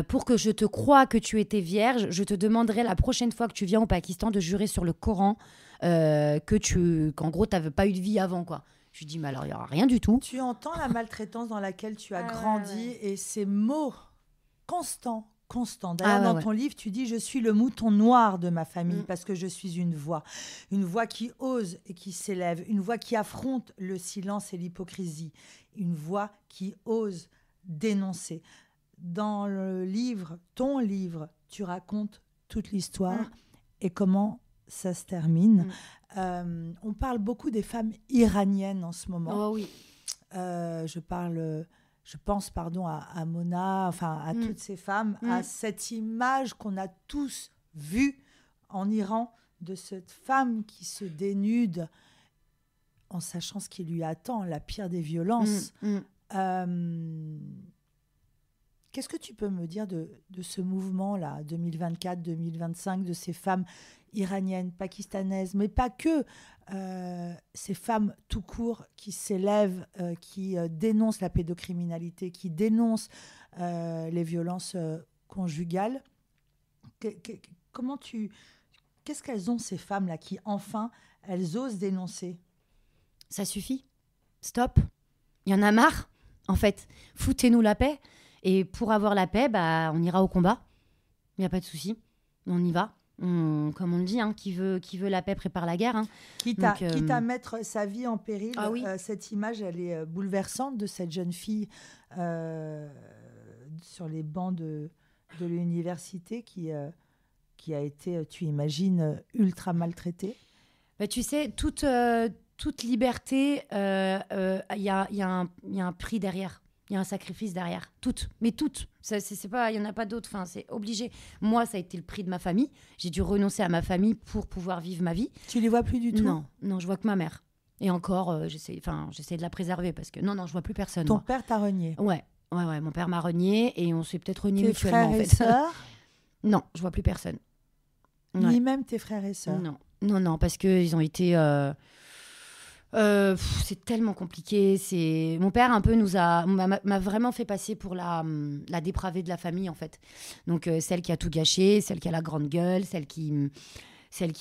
B: pour que je te croie que tu étais vierge, je te demanderai la prochaine fois que tu viens au Pakistan de jurer sur le Coran qu'en gros, tu n'avais pas eu de vie avant, quoi. Je lui dis, mais alors, il n'y aura rien du tout.
C: Tu entends la maltraitance dans laquelle tu as grandi et ces mots constants. D'ailleurs, dans ton livre, tu dis « Je suis le mouton noir de ma famille parce que je suis une voix qui ose et qui s'élève, une voix qui affronte le silence et l'hypocrisie, une voix qui ose dénoncer. » Dans ton livre, tu racontes toute l'histoire et comment ça se termine. On parle beaucoup des femmes iraniennes en ce moment.
B: Oh oui.
C: Je pense à Mona, enfin à toutes ces femmes, à cette image qu'on a tous vue en Iran de cette femme qui se dénude en sachant ce qui lui attend, la pire des violences. Qu'est-ce que tu peux me dire de ce mouvement-là, 2024-2025, de ces femmes iraniennes, pakistanaises, mais pas que, ces femmes tout court qui s'élèvent, qui dénoncent la pédocriminalité, qui dénoncent les violences conjugales. Qu'est-ce qu'elles ont, ces femmes-là, qui enfin, elles osent dénoncer ?
B: Ça suffit. Stop. Il y en a marre, en fait. Foutez-nous la paix. Et pour avoir la paix, on ira au combat. Il n'y a pas de souci. On y va. Comme on le dit, hein, qui veut la paix prépare la guerre. Hein.
C: Quitte à mettre sa vie en péril. Ah oui. Cette image, elle est bouleversante de cette jeune fille sur les bancs de l'université qui a été, tu imagines, ultra maltraitée.
B: Tu sais, toute liberté, il y a un prix derrière. Il y a un sacrifice derrière. Toutes. C'est pas, il n'y en a pas d'autres. Enfin, c'est obligé. Moi, ça a été le prix de ma famille. J'ai dû renoncer à ma famille pour pouvoir vivre ma vie.
C: Tu les vois plus du tout ?
B: Non, je vois que ma mère. Et encore, j'essaie de la préserver parce que non, je vois plus personne.
C: Ton père t'a renié ?
B: Ouais, mon père m'a renié et on s'est peut-être renié mutuellement.
C: Tes frères et sœurs ?
B: Non, je vois plus personne.
C: Ouais. Ni même tes frères et sœurs ?
B: Non, parce qu'ils ont été... c'est tellement compliqué. Mon père un peu m'a vraiment fait passer pour la dépravée de la famille en fait. Donc celle qui a tout gâché, celle qui a la grande gueule, celle qui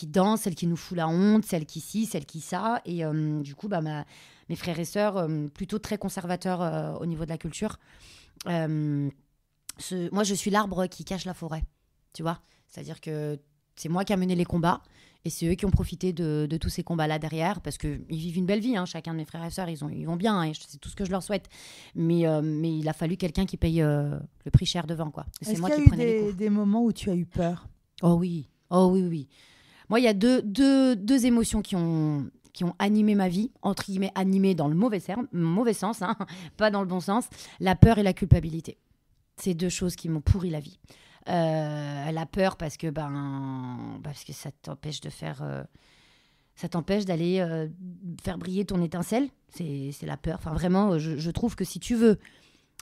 B: danse, celle qui nous fout la honte, celle qui ci, celle qui ça. Et du coup mes frères et sœurs plutôt très conservateurs au niveau de la culture. Moi je suis l'arbre qui cache la forêt, tu vois. C'est-à-dire que c'est moi qui a mené les combats. Et c'est eux qui ont profité de tous ces combats-là derrière, parce qu'ils vivent une belle vie. Hein. Chacun de mes frères et sœurs, ils vont bien. Hein, c'est tout ce que je leur souhaite. Mais il a fallu quelqu'un qui paye le prix cher devant. Quoi. C'est
C: Est-ce
B: moi
C: qu'il
B: qui
C: y
B: prenais les coups.
C: a eu des moments où tu as eu peur ?
B: Oh oui. Moi, il y a deux émotions qui ont animé ma vie, entre guillemets, animé dans le mauvais sens, hein, pas dans le bon sens. La peur et la culpabilité. C'est deux choses qui m'ont pourri la vie. La peur parce que ça t'empêche de faire ça t'empêche d'aller faire briller ton étincelle, c'est la peur. Enfin vraiment, je trouve que si tu veux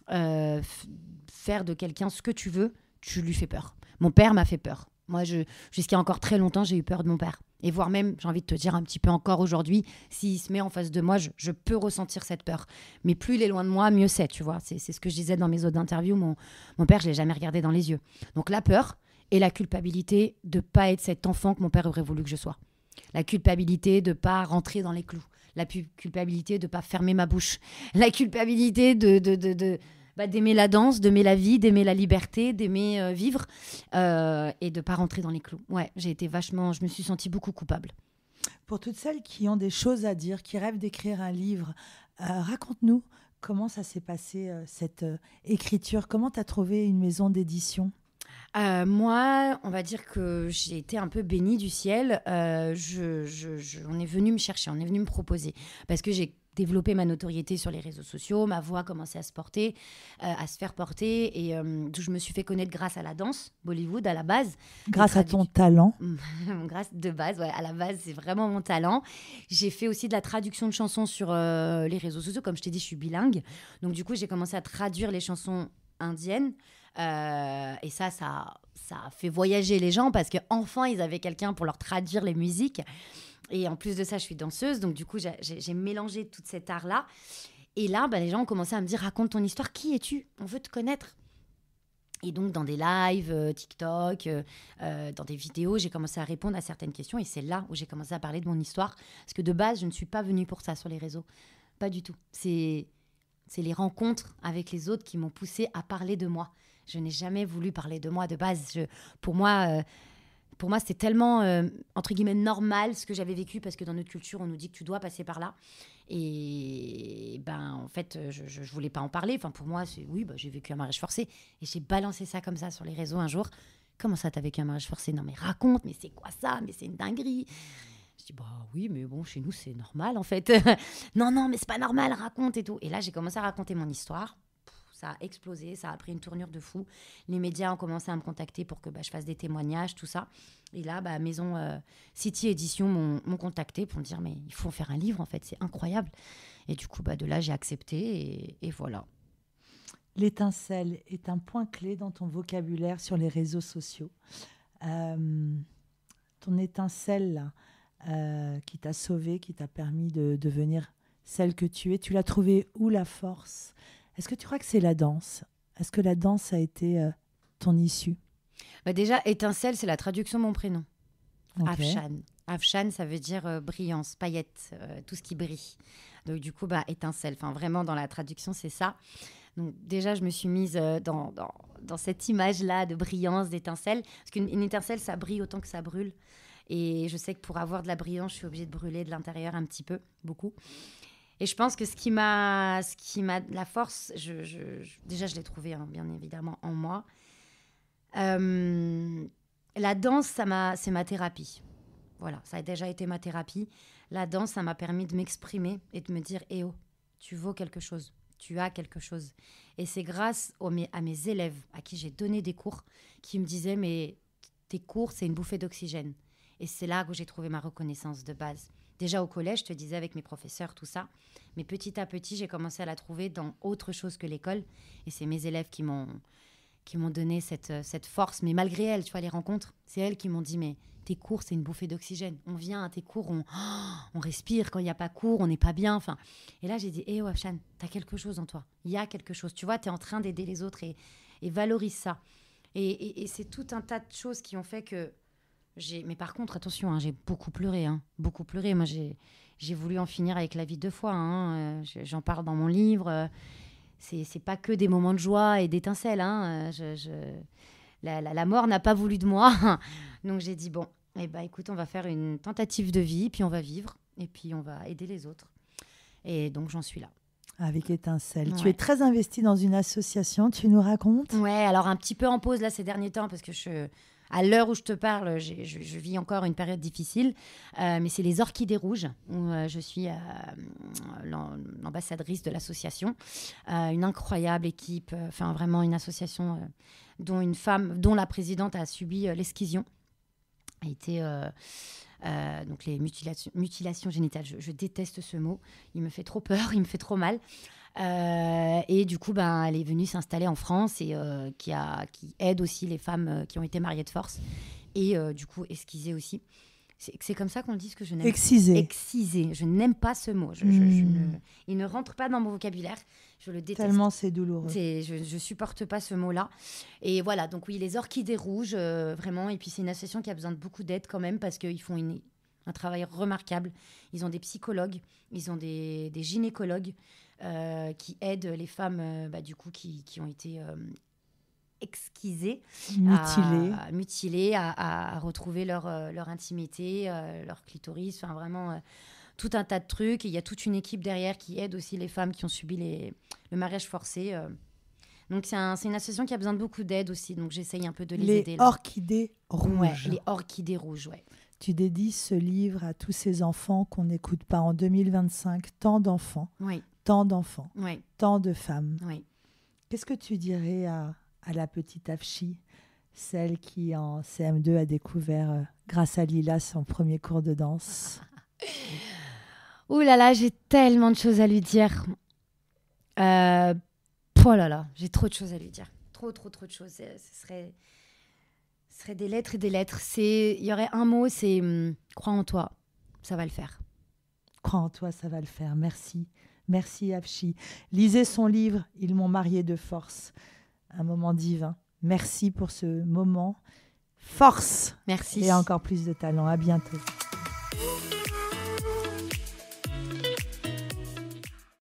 B: faire de quelqu'un ce que tu veux, tu lui fais peur. Mon père m'a fait peur. Moi jusqu'à encore très longtemps j'ai eu peur de mon père Et voire même, j'ai envie de te dire un petit peu encore aujourd'hui, s'il se met en face de moi, je peux ressentir cette peur. Mais plus il est loin de moi, mieux c'est, tu vois. C'est ce que je disais dans mes autres interviews. Mon père, je ne l'ai jamais regardé dans les yeux. Donc la peur et la culpabilité de ne pas être cet enfant que mon père aurait voulu que je sois. La culpabilité de ne pas rentrer dans les clous. La culpabilité de ne pas fermer ma bouche. La culpabilité d'aimer la danse, d'aimer la vie, d'aimer la liberté, d'aimer vivre et de ne pas rentrer dans les clous. Ouais, je me suis sentie beaucoup coupable.
C: Pour toutes celles qui ont des choses à dire, qui rêvent d'écrire un livre, raconte-nous comment ça s'est passé, cette écriture. Comment tu as trouvé une maison d'édition ?
B: Moi, on va dire que j'ai été un peu bénie du ciel. On est venu me chercher, on est venu me proposer. Parce que j'ai développé ma notoriété sur les réseaux sociaux, ma voix a commencé à se porter, à se faire porter. Et je me suis fait connaître grâce à la danse, Bollywood à la base.
C: Grâce à ton talent.
B: Grâce de base, ouais, à la base, c'est vraiment mon talent. J'ai fait aussi de la traduction de chansons sur les réseaux sociaux. Comme je t'ai dit, je suis bilingue. Donc du coup, j'ai commencé à traduire les chansons indiennes. Et ça a fait voyager les gens parce qu'enfin, ils avaient quelqu'un pour leur traduire les musiques. Et en plus de ça, je suis danseuse. Donc, du coup, j'ai mélangé tout cet art-là. Et là, les gens ont commencé à me dire « Raconte ton histoire. Qui es-tu ? On veut te connaître. » Et donc, dans des lives, TikTok, dans des vidéos, j'ai commencé à répondre à certaines questions. Et c'est là où j'ai commencé à parler de mon histoire. Parce que de base, je ne suis pas venue pour ça sur les réseaux. Pas du tout. C'est les rencontres avec les autres qui m'ont poussée à parler de moi. Je n'ai jamais voulu parler de moi de base. Pour moi, c'était tellement, entre guillemets, normal ce que j'avais vécu parce que dans notre culture, on nous dit que tu dois passer par là. Et en fait, je ne voulais pas en parler. Enfin, pour moi, j'ai vécu un mariage forcé. Et j'ai balancé ça comme ça sur les réseaux un jour. Comment ça, t'as vécu un mariage forcé ? Non, mais raconte, mais c'est quoi ça ? Mais c'est une dinguerie. Je dis, oui, mais bon, chez nous, c'est normal, en fait. Non, mais c'est pas normal, raconte et tout. Et là, j'ai commencé à raconter mon histoire. Ça a explosé, ça a pris une tournure de fou. Les médias ont commencé à me contacter pour que je fasse des témoignages, tout ça. Et là, maison City Édition m'ont contacté pour me dire, mais il faut faire un livre, en fait, c'est incroyable. Et du coup, de là, j'ai accepté et voilà.
C: L'étincelle est un point clé dans ton vocabulaire sur les réseaux sociaux. Ton étincelle, là, qui t'a sauvée, qui t'a permis de devenir celle que tu es, tu l'as trouvée où, la force ? Est-ce que tu crois que c'est la danse ? Est-ce que la danse a été ton issue ?
B: Déjà, étincelle, c'est la traduction de mon prénom.
C: Okay.
B: Afshan. Afshan, ça veut dire brillance, paillette, tout ce qui brille. Donc du coup, étincelle. Enfin, vraiment, dans la traduction, c'est ça. Donc déjà, je me suis mise dans cette image-là de brillance, d'étincelle. Parce qu'une étincelle, ça brille autant que ça brûle. Et je sais que pour avoir de la brillance, je suis obligée de brûler de l'intérieur un petit peu, beaucoup. Et je pense que ce qui m'a la force, déjà je l'ai trouvé bien évidemment en moi. La danse, c'est ma thérapie. Voilà, ça a déjà été ma thérapie. La danse, ça m'a permis de m'exprimer et de me dire « Eh oh, tu vaux quelque chose, tu as quelque chose ». Et c'est grâce à mes élèves à qui j'ai donné des cours qui me disaient « Mais tes cours, c'est une bouffée d'oxygène ». Et c'est là que j'ai trouvé ma reconnaissance de base. Déjà au collège, je te disais, avec mes professeurs, tout ça. Mais petit à petit, j'ai commencé à la trouver dans autre chose que l'école. Et c'est mes élèves qui m'ont donné cette force. Mais malgré elles, tu vois, les rencontres, c'est elles qui m'ont dit, mais tes cours, c'est une bouffée d'oxygène. On vient à tes cours, on respire. Quand il n'y a pas cours, on n'est pas bien. Enfin, et là, j'ai dit, oh, Afshan, t'as quelque chose en toi. Il y a quelque chose. Tu vois, t'es en train d'aider les autres et valorise ça. Et c'est tout un tas de choses qui ont fait que mais par contre, attention, j'ai beaucoup pleuré. Beaucoup pleuré. Moi, j'ai voulu en finir avec la vie 2 fois. J'en parle dans mon livre. C'est pas que des moments de joie et d'étincelles. La mort n'a pas voulu de moi. Donc, j'ai dit, bon, écoute, on va faire une tentative de vie, puis on va vivre, et puis on va aider les autres. Et donc, j'en suis là.
C: Avec Étincelle.
B: Ouais.
C: Tu es très investie dans une association, tu nous racontes ?
B: Ouais, alors un petit peu en pause là ces derniers temps, parce que à l'heure où je te parle, je vis encore une période difficile, mais c'est les Orchidées Rouges, où je suis l'ambassadrice de l'association. Une incroyable équipe, vraiment une association dont la présidente a subi l'escission, a été... donc les mutilations génitales, je déteste ce mot, il me fait trop peur, il me fait trop mal. Et du coup, elle est venue s'installer en France et qui aide aussi les femmes qui ont été mariées de force et du coup esquisées aussi. C'est comme ça qu'on le dit, ce que je n'aime
C: Excisé.
B: Excisé. Je n'aime pas ce mot. Il ne rentre pas dans mon vocabulaire. Je le déteste.
C: Tellement c'est douloureux.
B: Je supporte pas ce mot-là. Et voilà, donc oui, les orchidées rouges, vraiment. Et puis c'est une association qui a besoin de beaucoup d'aide quand même parce qu'ils font un travail remarquable. Ils ont des psychologues, ils ont des gynécologues qui aident les femmes du coup, qui ont été exquisées, mutilées, à retrouver leur intimité, leur clitoris, enfin vraiment tout un tas de trucs. Et il y a toute une équipe derrière qui aide aussi les femmes qui ont subi le mariage forcé. Donc c'est une association qui a besoin de beaucoup d'aide aussi, donc j'essaye un peu de les aider.
C: Les orchidées rouges.
B: Ouais, les orchidées rouges, ouais.
C: Tu dédies ce livre à tous ces enfants qu'on n'écoute pas en 2025. Tant d'enfants,
B: Oui,
C: tant d'enfants,
B: oui,
C: tant de femmes.
B: oui.
C: Qu'est-ce que tu dirais à la petite Afshi, celle qui en CM2 a découvert, grâce à Lila, son premier cours de danse?
B: Ouh là là, j'ai tellement de choses à lui dire. Oh là là, j'ai trop de choses à lui dire. Trop de choses. Ce serait des lettres et des lettres. Il y aurait un mot, c'est crois en toi, ça va le faire.
C: Crois en toi, ça va le faire. Merci. Merci Afshi. Lisez son livre, Ils m'ont marié de force. Un moment divin. Merci pour ce moment. Force.
B: Merci.
C: Et encore plus de talent. À bientôt.